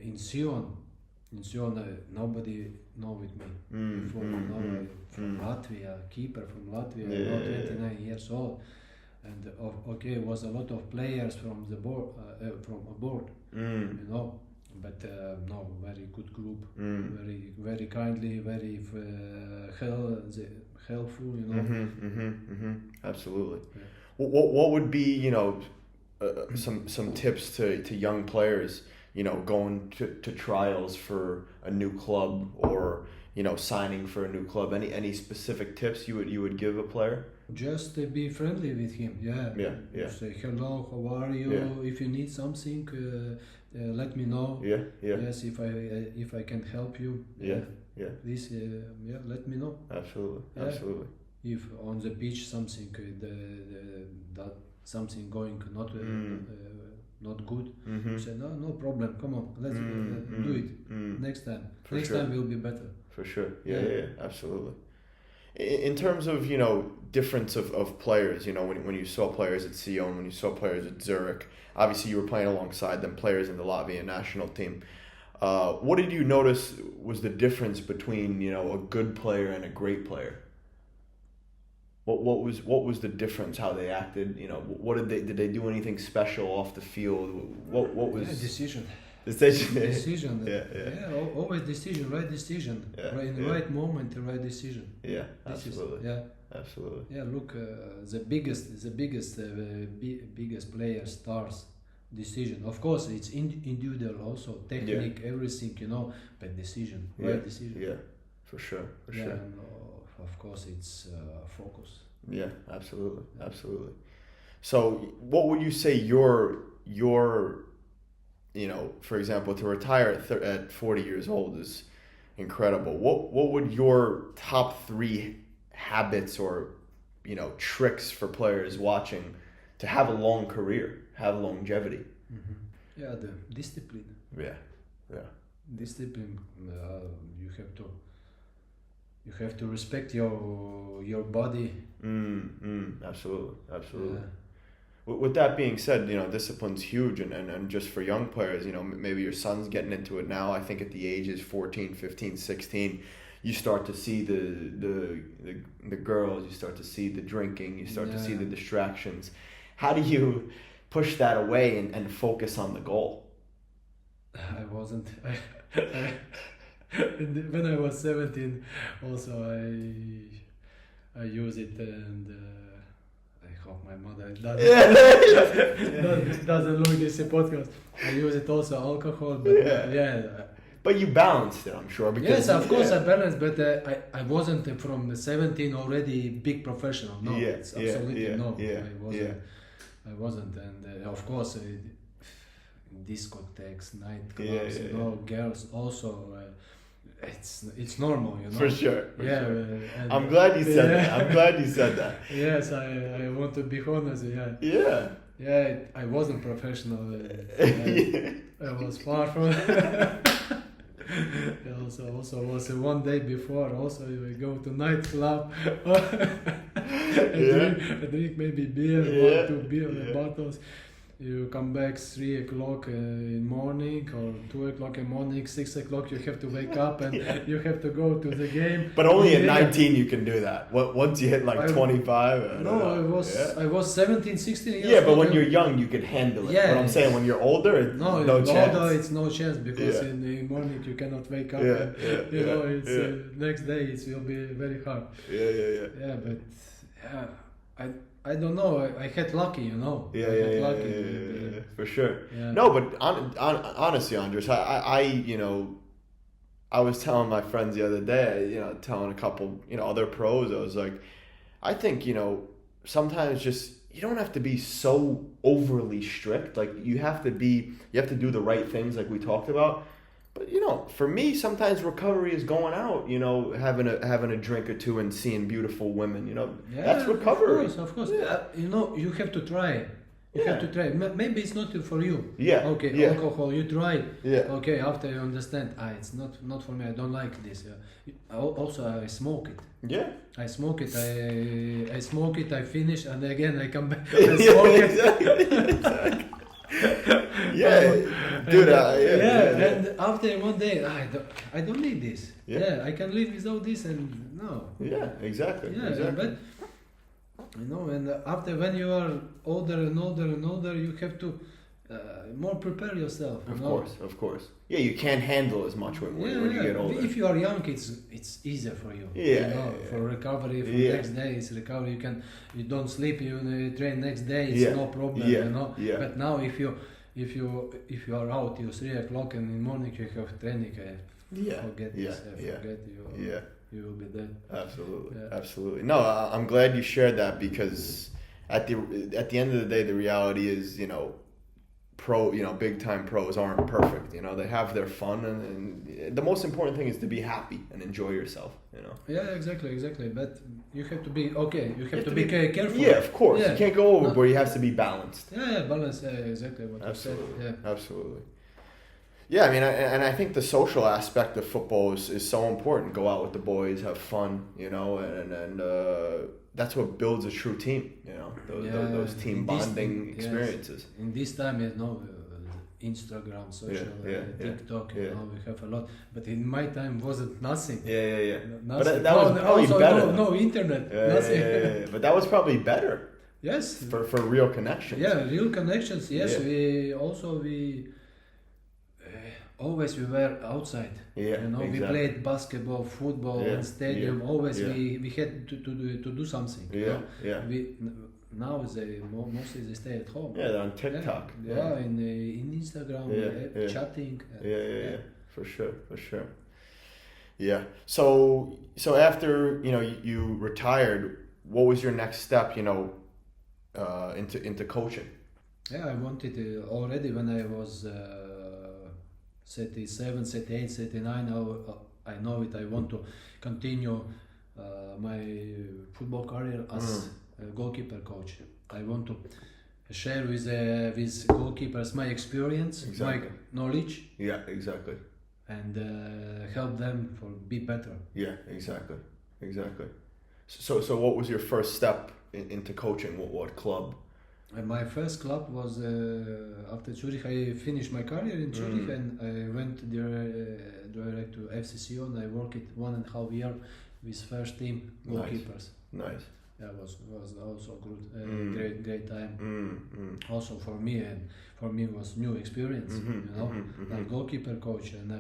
in Sion, nobody know with me before. From Latvia, keeper from Latvia, 29 years old, and was a lot of players from the board, from abroad, But very good group, very very kindly, very helpful, Absolutely. Yeah. What would be some tips to young players going to trials for a new club, or signing for a new club? Any specific tips you would give a player? Just be friendly with him. Yeah. Say hello, how are you? Yeah. If you need something, let me know. Yeah. Yes, if I can help you. Yeah. Please, let me know. Absolutely. Yeah. Absolutely. If on the beach something that something going not good, say no problem. Come on, let's do it next time. Next time will be better. For sure. Yeah. Absolutely. In terms of difference of players, when you saw players at Sion, when you saw players at Zurich, obviously you were playing alongside them, players in the Latvian national team. What did you notice was the difference between a good player and a great player? What was the difference? How they acted? What did they do anything special off the field? What was decision? Decision. Always decision, right decision, in the right moment, the right decision. Yeah, absolutely. Absolutely. Yeah, look, the biggest player stars decision. Of course, it's individual also, technique, everything, but decision, right decision. Yeah, for sure. And, of course, it's focus. Yeah, absolutely. So, what would you say your for example, to retire at 40 years old is incredible. What would your top 3 habits or tricks for players watching to have a long career, have longevity? Yeah, the discipline. Yeah. Discipline. You have to respect your body. Absolutely. Yeah. With that being said, discipline's huge, and just for young players, maybe your son's getting into it now. I think at the ages 14, 15, 16, you start to see the girls, you start to see the drinking, you start to see the distractions. How do you push that away and focus on the goal? I wasn't. When I was 17, also I use it, and I hope my mother doesn't look this podcast. I use it also alcohol, but But you balanced it, I'm sure. Because, yes, of course I balanced, but I wasn't from 17 already big professional. No, it's absolutely no. I wasn't, and of course discotheques, nightclubs, girls also. It's normal, For sure. And I'm glad you said that. Yes, I want to be honest. Yeah, I wasn't professional. I was far from. Also was one day before. Also, we go to nightclub, drink maybe beer, 1-2 beer bottles. You come back 3 o'clock in morning or 2 o'clock in morning, 6 o'clock you have to wake up and you have to go to the game. But only at 19 you can do that. Once you hit like 25. I was 17, 16 years old. Yeah, but when you're young you can handle it. Yeah, What I'm saying, when you're older, no chance. Older, it's no chance because in the morning you cannot wake up. Next day it will be very hard. Yeah, but I don't know. I had lucky, you know. Yeah, for sure. Yeah. No, but honestly, Andris, I was telling my friends the other day, telling a couple, other pros, I was like, I think, sometimes just you don't have to be so overly strict. Like you have to do the right things, like we talked about. But for me, sometimes recovery is going out, having a drink or two and seeing beautiful women. That's recovery. Of course. Yeah. You have to try. You have to try. Maybe it's not for you. Yeah. Okay. Yeah. Alcohol. You try. Yeah. Okay. After you understand, it's not for me. I don't like this. Also, I smoke it. Yeah. I smoke it. I smoke it. I finish, and again I come back. I smoke it. Exactly. Dude. And after one day, I don't need this. Yeah. I can live without this, and no. Yeah, exactly. Yeah, exactly. But and after when you are older and older, you have to more prepare yourself. Of course. Yeah, you can't handle as much when you get older. If you are young, it's easier for you. For recovery, for next day, it's recovery. You don't sleep, you train next day, it's no problem. Yeah. But now if you are out, you 3 o'clock in the morning, you have training. Forget this. Forget you. Yeah. You will be dead. Absolutely. No, I'm glad you shared that because at the end of the day, the reality is, big time pros aren't perfect. They have their fun, and the most important thing is to be happy and enjoy yourself. Yeah, exactly. But you have to be okay. You have to be careful. Yeah, of course. You can't go overboard. You have to be balanced. Yeah, balance. Exactly what you said. Yeah, absolutely. Yeah, I mean, I think the social aspect of football is so important. Go out with the boys, have fun, and that's what builds a true team. Those team bonding experiences. Yes. In this time, Instagram, social, TikTok, we have a lot. But in my time, wasn't nothing. Yeah. Nothing. But that was probably better. No internet. Nothing. Yeah. But that was probably better. Yes. For real connections. Yeah, real connections. Yes, we always we were outside. Exactly. We played basketball, football in stadium. Always we had to do something. Now mostly they stay at home. Yeah, they're on TikTok. In Instagram, chatting. For sure. Yeah. So after you retired, what was your next step? Into coaching. Yeah, I wanted already when I was 37, 38, 39. I know it. I want to continue my football career as a goalkeeper coach. I want to share with goalkeepers my experience, my knowledge. Yeah, exactly. And help them for be better. Yeah, exactly. So what was your first step into coaching? What club? My first club was after Zurich. I finished my career in Zurich and I went direct to FC Sion. I worked 1.5 years with first team goalkeepers. Nice. Yeah, was also good, great time. Also for me was new experience. Like goalkeeper coach, and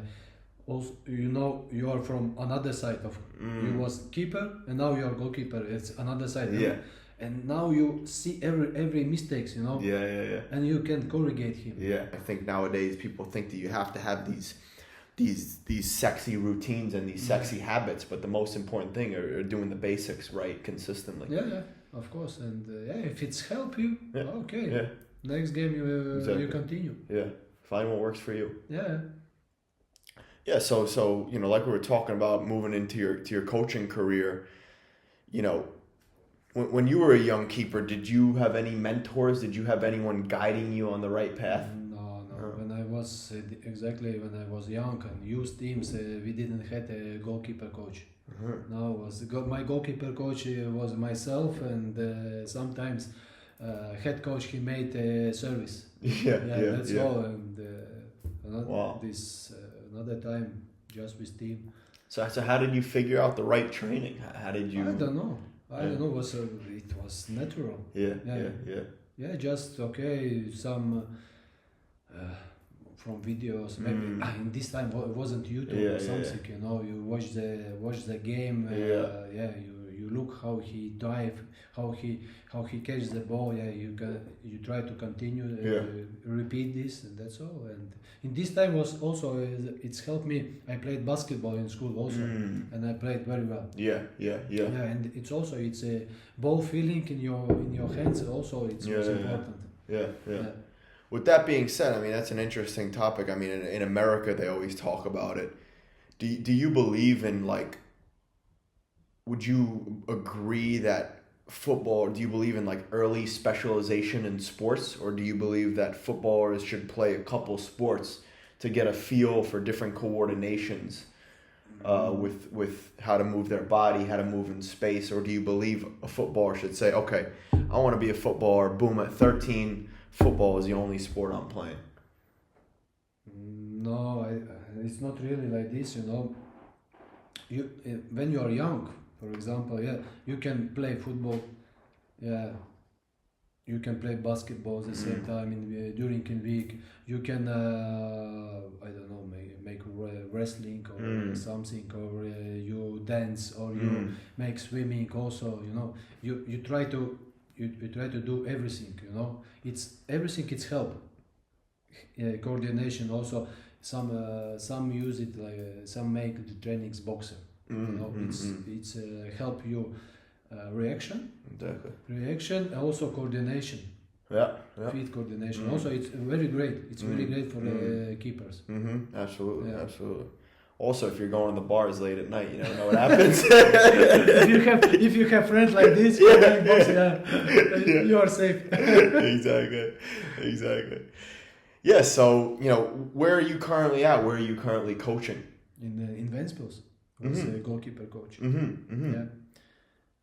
also you are from another side of you was keeper and now you are goalkeeper. It's another side. And now you see every mistakes, and you can corrigate him. Yeah, I think nowadays people think that you have to have these sexy routines and these sexy habits, but the most important thing are doing the basics right consistently. Yeah, of course, and if it's help you, okay. Yeah. Next game you continue. Yeah, find what works for you. Yeah. Yeah, so like we were talking about moving into your coaching career, when you were a young keeper, did you have any mentors? Did you have anyone guiding you on the right path? No. When I was exactly when I was young and youth teams. We didn't have a goalkeeper coach. Now my goalkeeper coach was myself, and sometimes head coach he made a service. That's all. And another time just with team. So how did you figure out the right training? How did you? I don't know. It was natural. Yeah. Just okay. Some from videos. Maybe in this time it wasn't YouTube or something. You know, you watch the game. You look how he dive, how he catches the ball. You try to continue repeat this, and that's all. And in this time was also it's helped me. I played basketball in school also, and I played very well. Yeah. And it's a ball feeling in your hands. Also, it's most important. Yeah. With that being said, I mean that's an interesting topic. I mean in America they always talk about it. Do you believe in like? Would you agree that football, do you believe in like early specialization in sports, or do you believe that footballers should play a couple sports to get a feel for different coordinations with how to move their body, how to move in space, or do you believe a footballer should say, okay, I want to be a footballer, boom, at 13, football is the only sport I'm playing? No, it's not really like this, you know. When you are young, for example, you can play football, you can play basketball at the same time during the week. You can, I don't know, make wrestling or something, or you dance, or you make swimming. Also, you know, you try to do everything. You know, everything. It's help. Coordination also. Some use it like some make the trainings boxer. You know, it's help you reaction, also coordination. Feet coordination. Also, it's very great. It's very great for keepers. Absolutely. Also, if you're going to the bars late at night, you never know what happens. if you have friends like this, you are safe. Exactly. Yeah. So where are you currently at? Where are you currently coaching? In Ventspils. I was a goalkeeper coach. Yeah,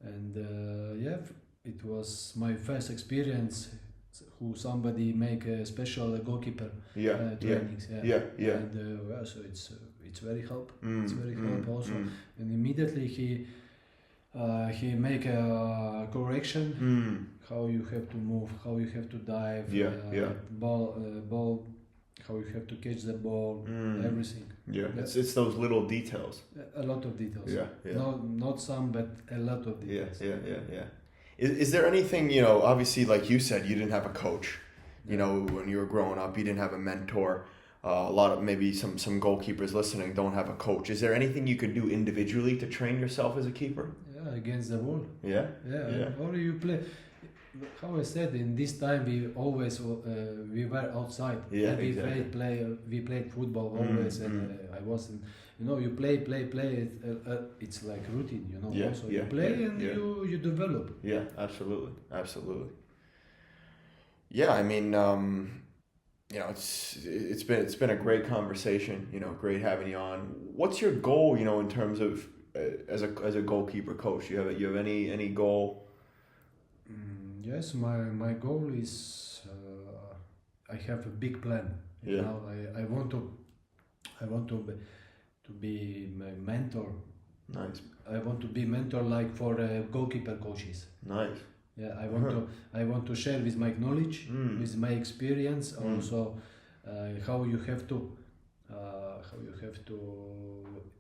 and it was my first experience. Who somebody make a special goalkeeper trainings. And so it's very help. It's very help also. And immediately he make a correction. How you have to move, how you have to dive. Ball. How you have to catch the ball, everything. It's those little details. A lot of details. Not some, but a lot of details. Is there anything, obviously, like you said, you didn't have a coach. When you were growing up, you didn't have a mentor. A lot of maybe some goalkeepers listening don't have a coach. Is there anything you could do individually to train yourself as a keeper? Yeah, against the wall. Yeah. Or you play. How I said, in this time we always we were outside. We played football always, and I wasn't. You play. It's like routine. Also you play and you develop. Yeah, absolutely. Yeah, I mean, it's been a great conversation. Great having you on. What's your goal? In terms of as a goalkeeper coach, you have any goal? Yes, my goal is I have a big plan. I want to be my mentor. Nice. I want to be mentor like for goalkeeper coaches. Nice. Yeah, I want to share with my knowledge, with my experience, also how you have to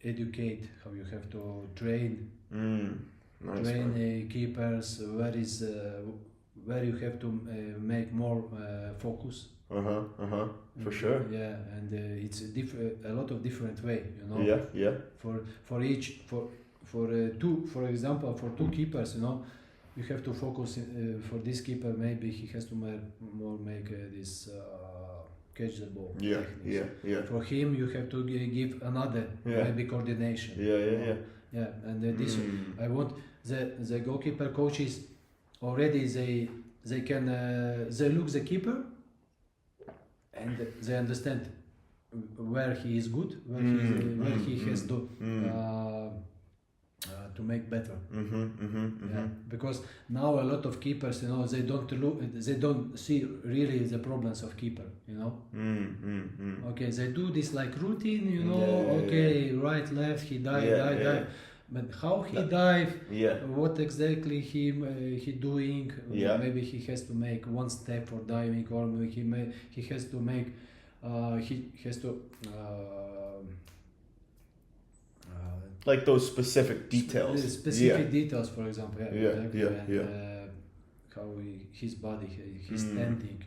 educate, how you have to train. Nice, train keepers. Where you have to make more focus. For sure. Yeah, and it's a lot of different way. Yeah. For each two, for example, for two keepers, you have to focus for this keeper. Maybe he has to make this catch the ball. Yeah. For him, you have to give another maybe coordination. Yeah, and this I want the goalkeeper coaches already they can they look the keeper and they understand where he is good, where he has to make better. Yeah, because now a lot of keepers, they don't see really the problems of keeper. Okay, they do this like routine, okay, right, left, he dive. But how he dive, what exactly he doing? Maybe he has to make one step for diving, or maybe he has to make like those specific details. Details, for example. How his body, his standing,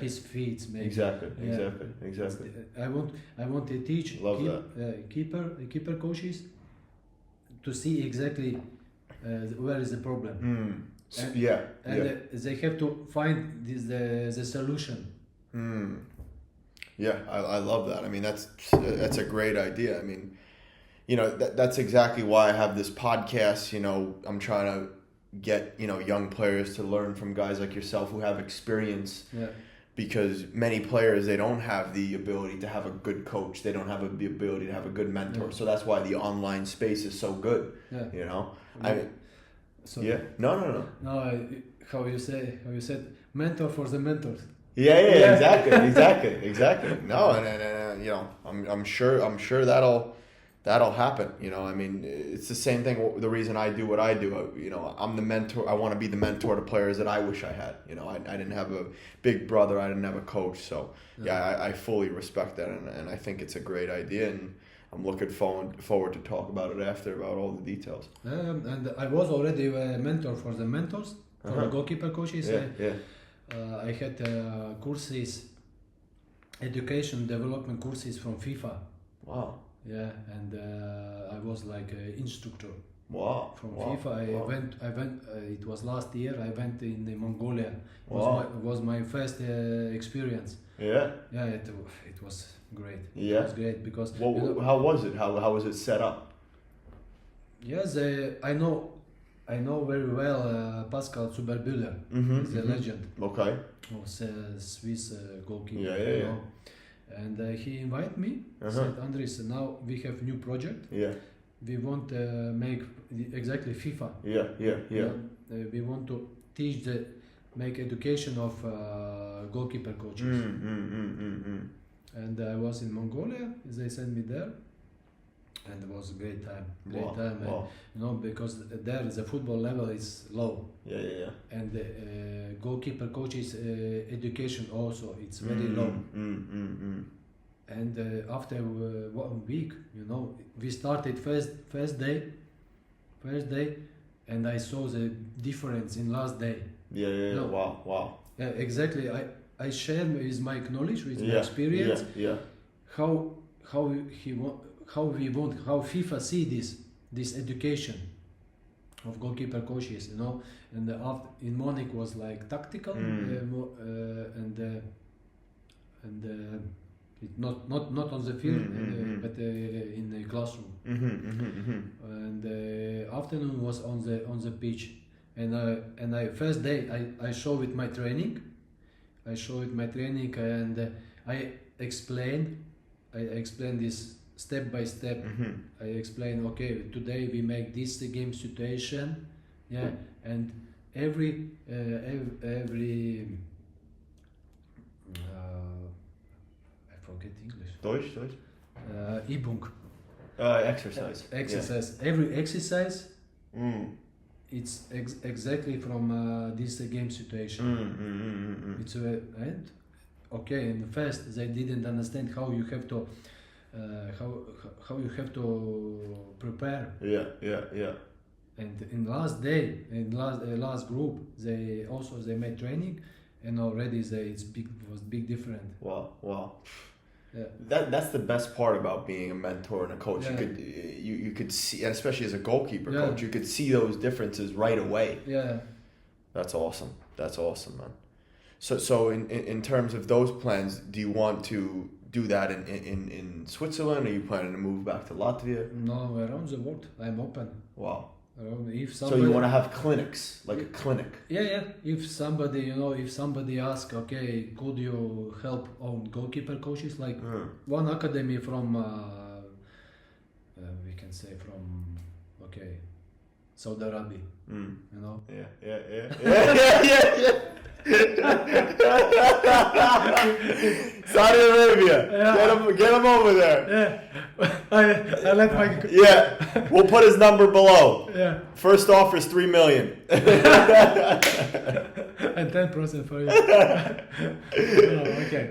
his feet, maybe. Exactly. I want to teach keeper coaches to see exactly where is the problem. They have to find the solution. Yeah, I love that. I mean, that's a great idea. I mean, that's exactly why I have this podcast. I'm trying to get young players to learn from guys like yourself who have experience. Yeah. Because many players, they don't have the ability to have a good coach. They don't have the ability to have a good mentor. So that's why the online space is so good. Yeah. No. No, how you said mentor for the mentors. Yeah. Exactly. No, and I'm sure that'll happen. I mean, it's the same thing. The reason I do what I do, I'm the mentor. I want to be the mentor to players that I wish I had. I didn't have a big brother. I didn't have a coach. So I fully respect that, and I think it's a great idea, and I'm looking forward to talk about it after, about all the details. And I was already a mentor for the mentors, for the goalkeeper coaches. I had courses, education development courses from FIFA. Wow. Yeah, and I was like an instructor. Wow. From FIFA, I went. It was last year. I went in Mongolia. It was my first experience. Yeah. Yeah, it was great. Yeah. It was great because. How was it? How was it set up? Yes, I know very well Pascal Zuberbühler, the legend. Okay. Was a Swiss goalkeeper. Yeah. And he invited me. Said, Andris, now we have new project. Yeah. We want to make exactly FIFA. Yeah. We want to make education of goalkeeper coaches. And I was in Mongolia. They sent me there, and it was a great time. And, because there the football level is low. Yeah. And goalkeeper coaches education also it's very low. And after 1 week, we started first day, and I saw the difference in last day. Yeah. Wow. Yeah, exactly. I share with my knowledge, with my experience. Yeah. How FIFA see this education of goalkeeper coaches, and after in Munich was like tactical, it not on the field, but in the classroom. And afternoon was on the pitch, and I first day I show it my training. And I explained this step by step. I explain, okay, today we make this game situation, and every I forget English. Deutsch. Übung. Exercise. Exercise. Every exercise. It's exactly from this game situation. It's and okay. And first they didn't understand how you have to how you have to prepare. Yeah. And in last day, in last group, they made training, and already was big different. Wow. Yeah. That's the best part about being a mentor and a coach. Yeah. You could see, and especially as a goalkeeper coach, you could see those differences right away. Yeah. That's awesome, man. So in terms of those plans, do you want to do that in Switzerland? Are you planning to move back to Latvia? No, around the world. I'm open. Wow. If So somebody, you want to have clinics, like a clinic. yeah. If somebody asks, okay, could you help on goalkeeper coaches? Like one academy from, we can say from, Saudi Arabia. You know. Yeah. Saudi Arabia. Yeah. Get him over there. Yeah, I let my Yeah, we'll put his number below. yeah, First offer is $3 million. and 10% for you. Okay.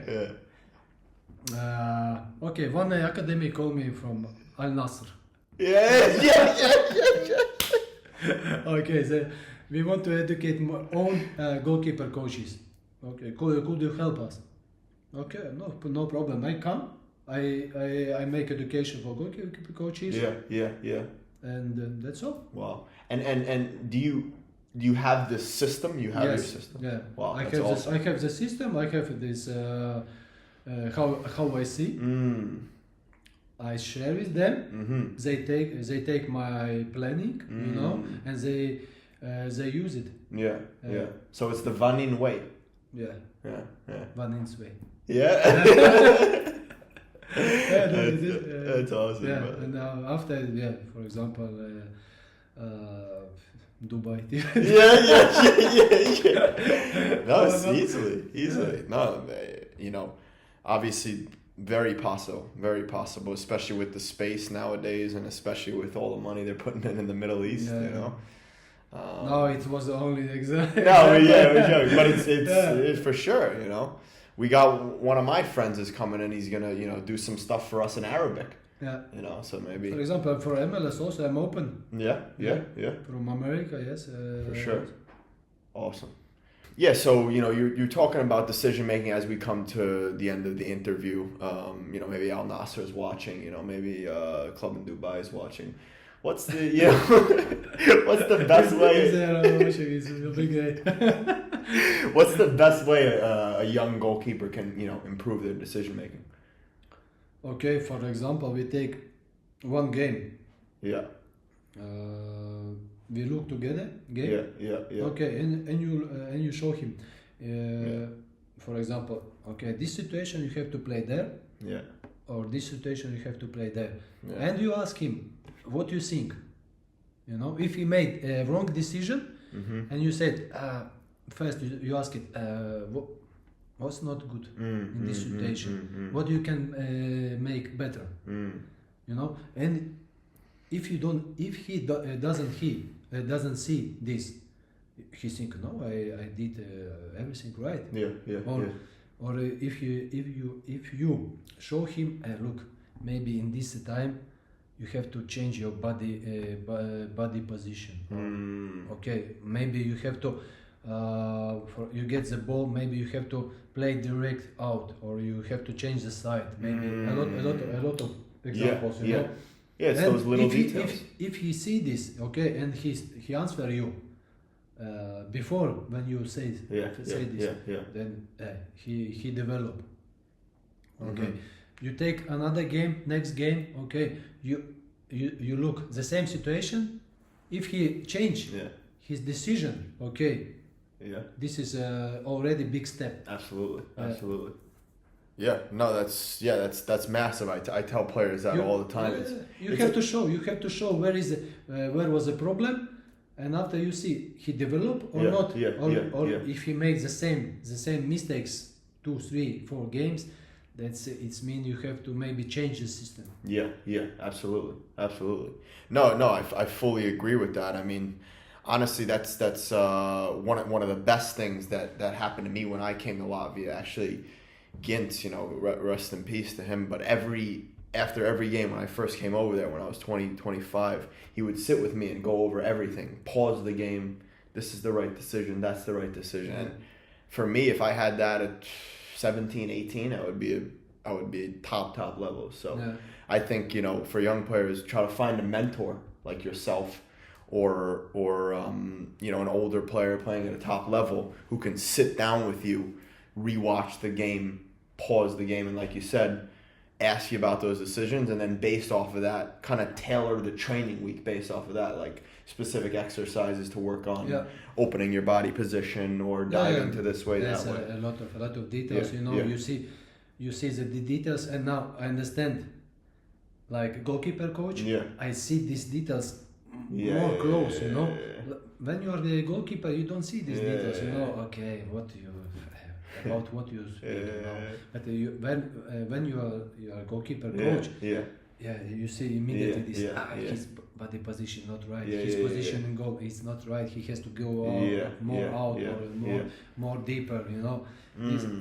Yeah. One academy called me from Al Nasr. Yeah. Okay, so we want to educate my own goalkeeper coaches. Okay, could you help us? Okay, no problem. I come. I make education for goalkeeper coaches. Yeah. And that's all. Wow. And do you have this system? You have your system. Yeah. Wow. I That's have awesome. I have the system. I have this how I see. I share with them. Mm-hmm. They take my planning, and they use it. Yeah. So it's the Vanins way. Yeah. Yeah. Vanins way. Yeah. That's awesome. Yeah, man. and after, for example, Dubai. Yeah. No, it's easily. Yeah. No, obviously very possible, especially with the space nowadays, and especially with all the money they're putting in the Middle East. Yeah. No, it was only example. No, we're joking, but it's for sure. We got one of my friends is coming and he's gonna do some stuff for us in Arabic. Yeah. So maybe. For example, for MLS also I'm open. Yeah. From America, yes. For sure. Awesome. Yeah, so you're talking about decision making as we come to the end of the interview. Maybe Al Nasser is watching. Maybe Club in Dubai is watching. What's the what's the best way? What's the best way a young goalkeeper can improve their decision making? Okay, for example, we take one game. Yeah. We look together game. Yeah. Okay, and you show him. For example, this situation you have to play there. Yeah. Or this situation you have to play there. Yeah. And you ask him, what you think? If he made a wrong decision, and you said, first you ask it, what's not good in this situation? What you can make better? And if he doesn't see this, he think, no, I did everything right. Or if you show him, look, maybe in this time you have to change your body position. Okay, maybe you have to you get the ball, maybe you have to play direct out, or you have to change the side. Maybe a lot of examples. Yeah, it's those little details. If he see this, and he answer you before when you say this, then he develop. Okay, you take another game, next game. Okay, you look the same situation. If he change his decision, this is already big step. Absolutely. Yeah, no, that's massive. I tell players that all the time. You have to show where was the problem, and after you see he develop or not, or if he makes the same mistakes 2, 3, 4 games, it's mean you have to maybe change the system. Yeah, absolutely. No, I fully agree with that. I mean, honestly, that's one of the best things that happened to me when I came to Latvia. Actually, Gint, rest in peace to him. But after every game when I first came over there, when I was 20, 25, he would sit with me and go over everything, pause the game. This is the right decision. That's the right decision. And for me, if I had that at 17, 18, I would be top level. So I think, for young players, try to find a mentor like yourself, or an older player playing at a top level who can sit down with you, rewatch the game, pause the game, and like you said, ask you about those decisions, and then based off of that, kind of tailor the training week based off of that, like specific exercises to work on opening your body position or diving to this way, There's that way. a lot of details. You see the details, and now I understand. Like goalkeeper coach, I see these details more close. When you are the goalkeeper, you don't see these details. Okay, what you about what you speak. But when you are a goalkeeper coach, you see immediately this. His body position not right. His position in goal is not right. He has to go out or more deeper.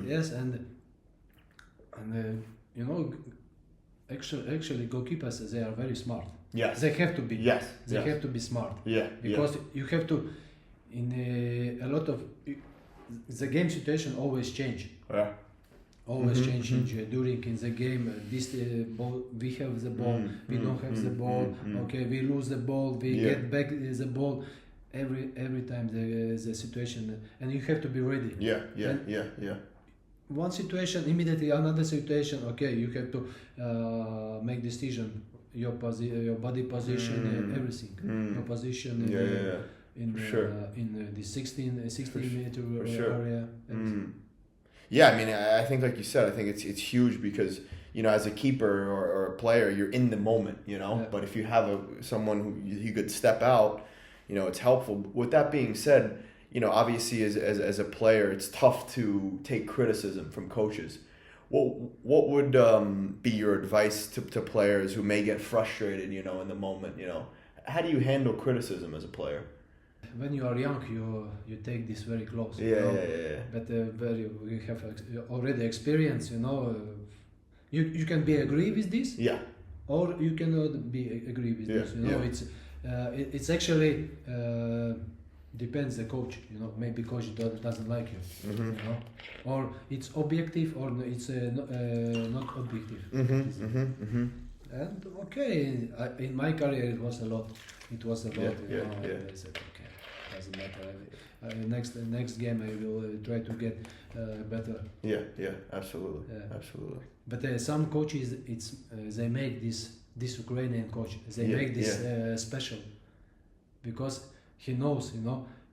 Yes, and Actually, goalkeepers, they are very smart. Yes. They have to be. Yes. They have to be smart. Yeah. Because you have to, in a lot of, the game situation always change. Yeah. Always change during in the game. This ball, we have the ball. We don't have the ball. Okay, we lose the ball. We get back the ball. Every time the situation, and you have to be ready. Yeah. One situation, immediately another situation. Okay, you have to make decision. Your body position, everything. Your position in the 16 meter area. Yeah, I mean, I think, like you said, I think it's huge because as a keeper or a player, you're in the moment, But if you have someone who you could step out, it's helpful. With that being said, obviously as a player, it's tough to take criticism from coaches. What would be your advice to players who may get frustrated, in the moment, How do you handle criticism as a player? When you are young, you take this very close. But you have already experience, you can be agree with this. Yeah. Or you cannot be agree with this. It's actually depends the coach. Maybe coach doesn't like you. Or it's objective or it's not objective. And okay, in my career it was a lot. I said okay, doesn't matter. Next game I will try to get better. Yeah, absolutely. But some coaches, they make this Ukrainian coach. They make this special because he knows,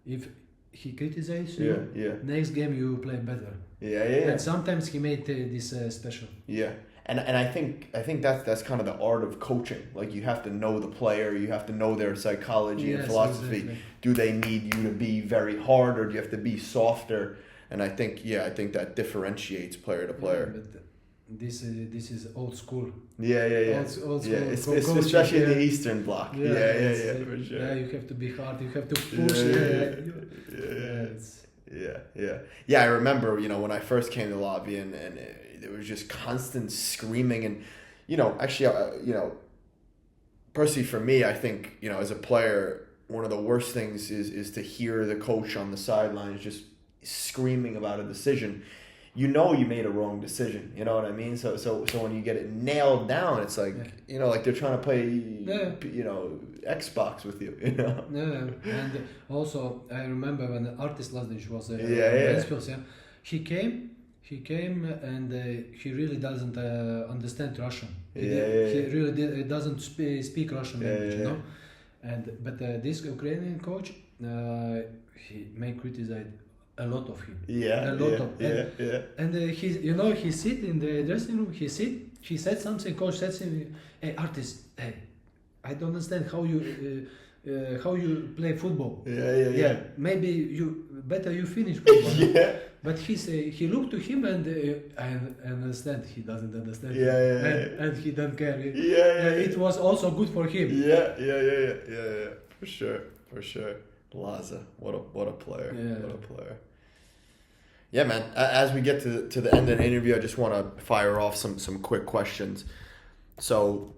if he criticizes you, next game you play better. And sometimes he made this special. Yeah. And I think that's kind of the art of coaching. Like you have to know the player, you have to know their psychology and philosophy. Exactly. Do they need you to be very hard or do you have to be softer? And I think that differentiates player to player. But this is old school. Yeah. Old school. Especially in the Eastern Bloc. Yeah, for sure. Yeah, you have to be hard. You have to push. Yeah, I remember, when I first came to Latvia and there was just constant screaming and, actually, personally for me, I think, as a player, one of the worst things is to hear the coach on the sidelines just screaming about a decision. You made a wrong decision, you know what I mean? So when you get it nailed down, it's like, like they're trying to play, Xbox with you, Yeah, and also I remember when Andris Vaņins was he came and he really doesn't understand Russian. He really doesn't speak Russian language, But this Ukrainian coach, he may criticize a lot of him. And he sit in the dressing room. He said something. Coach said something. Hey, artist. Hey, I don't understand how you play football. Maybe you finish football. But he looked to him and I understand he doesn't understand. And he don't care. It was also good for him. Yeah. For sure. Laza, what a player. What a player. Yeah, man. As we get to the end of the interview, I just want to fire off some quick questions. So,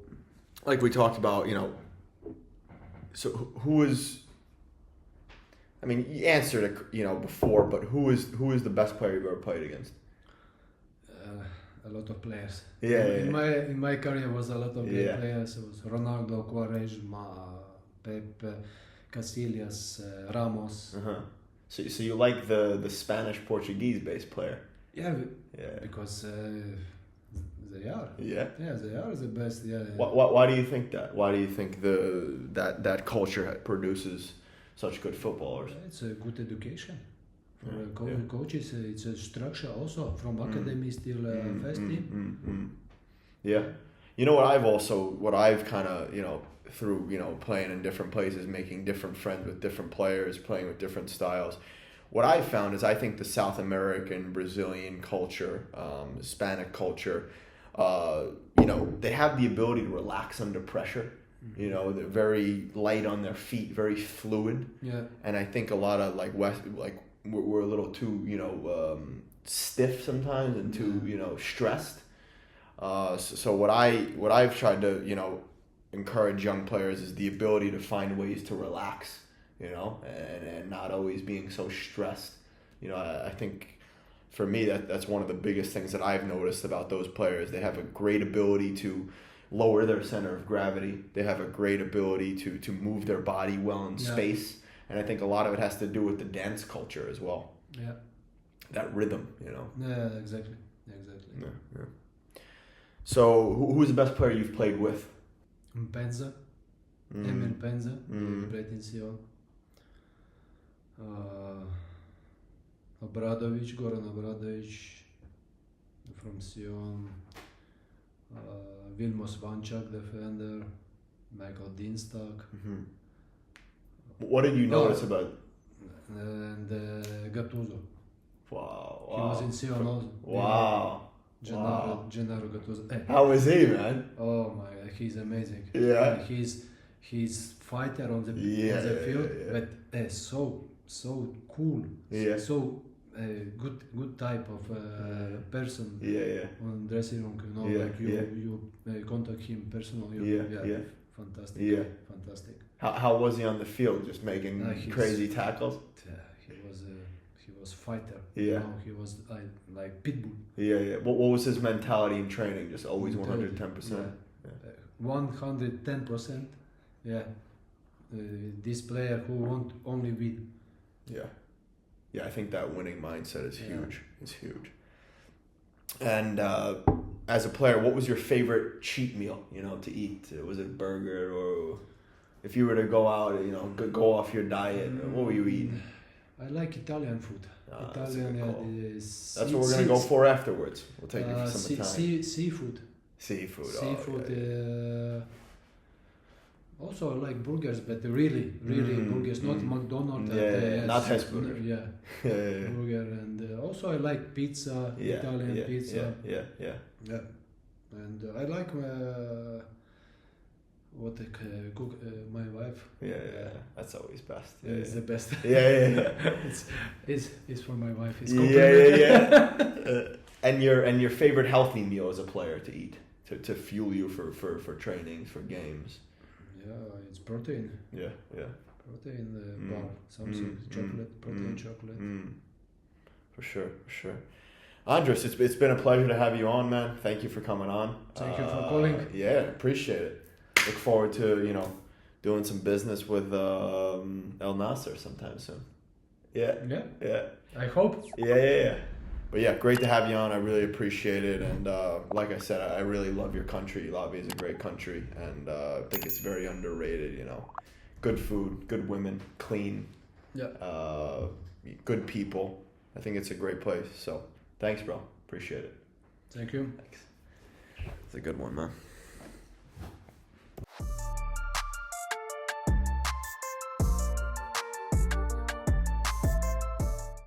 like we talked about, so who is? I mean, you answered it, before, but who is the best player you've ever played against? A lot of players. In my career was a lot of great players. It was Ronaldo, Quaresma, Pepe, Casillas, Ramos. So you like the Spanish Portuguese based player? Because They are. Yeah. Yeah, they are the best. Yeah. Why do you think that? Why do you think that culture produces such good footballers? It's a good education for Yeah. coaches. It's a structure also from academy till first team. Yeah. You know what I've kind of, through, playing in different places, making different friends with different players, playing with different styles. What I've found is I think the South American, Brazilian culture, Hispanic culture, they have the ability to relax under pressure. Mm-hmm. They're very light on their feet, very fluid. Yeah. And I think a lot of we're a little too, stiff sometimes and too, stressed. So what I've tried to, encourage young players is the ability to find ways to relax, and not always being so stressed. I think for me that's one of the biggest things that I've noticed about those players. They have a great ability to lower their center of gravity. They have a great ability to move their body well in space. And I think a lot of it has to do with the dance culture as well. Yeah. That rhythm, Yeah, exactly. Yeah. So who's the best player you've played with? Penza. Emil Penza. He played in Sion. Goran Obradović from Sion. Vilmos Vančak, defender. Michael Dienstag. Mm-hmm. What did you notice about? And Gattuso. Wow. He was in Sion also. Wow. Gennaro Gattuso. How was he, man? Oh my God, he's amazing. Yeah. He's fighter on the field, but so cool. Yeah. So good type of person. Yeah. On dressing room, you contact him personally. Yeah. Fantastic. Yeah. Fantastic. How was he on the field? Just making crazy tackles. He was fighter. Yeah. He was like pitbull. Yeah. What was his mentality in training? Just always 110%. 110%. Yeah. This player who won't only win. Yeah, I think that winning mindset is huge. It's huge. And as a player, what was your favorite cheat meal, to eat? Was it burger, or if you were to go out, go off your diet, what were you eating? I like Italian food. That's That's what we're going to go for afterwards. We'll take you for some time. Seafood. Seafood. Also, I like burgers, but really burgers, not McDonald's. Not Hesburger. Yeah. Burger, and also I like pizza, Italian pizza. Yeah. And I like what I cook my wife. Yeah. That's always best. It's the best. Yeah. It's for my wife. It's Yeah. And your favorite healthy meal as a player to eat to fuel you for trainings, for games. Yeah, it's protein. Yeah. Protein bar, something chocolate, protein chocolate. For sure. Andris, it's been a pleasure to have you on, man. Thank you for coming on. Thank you for calling. Yeah, appreciate it. Look forward to doing some business with El Nasser sometime soon. Yeah. I hope. Yeah. But yeah, great to have you on. I really appreciate it. And like I said, I really love your country. Latvia is a great country. And I think it's very underrated, Good food, good women, clean. Yeah. Good people. I think it's a great place. So thanks, bro. Appreciate it. Thank you. Thanks. It's a good one, man.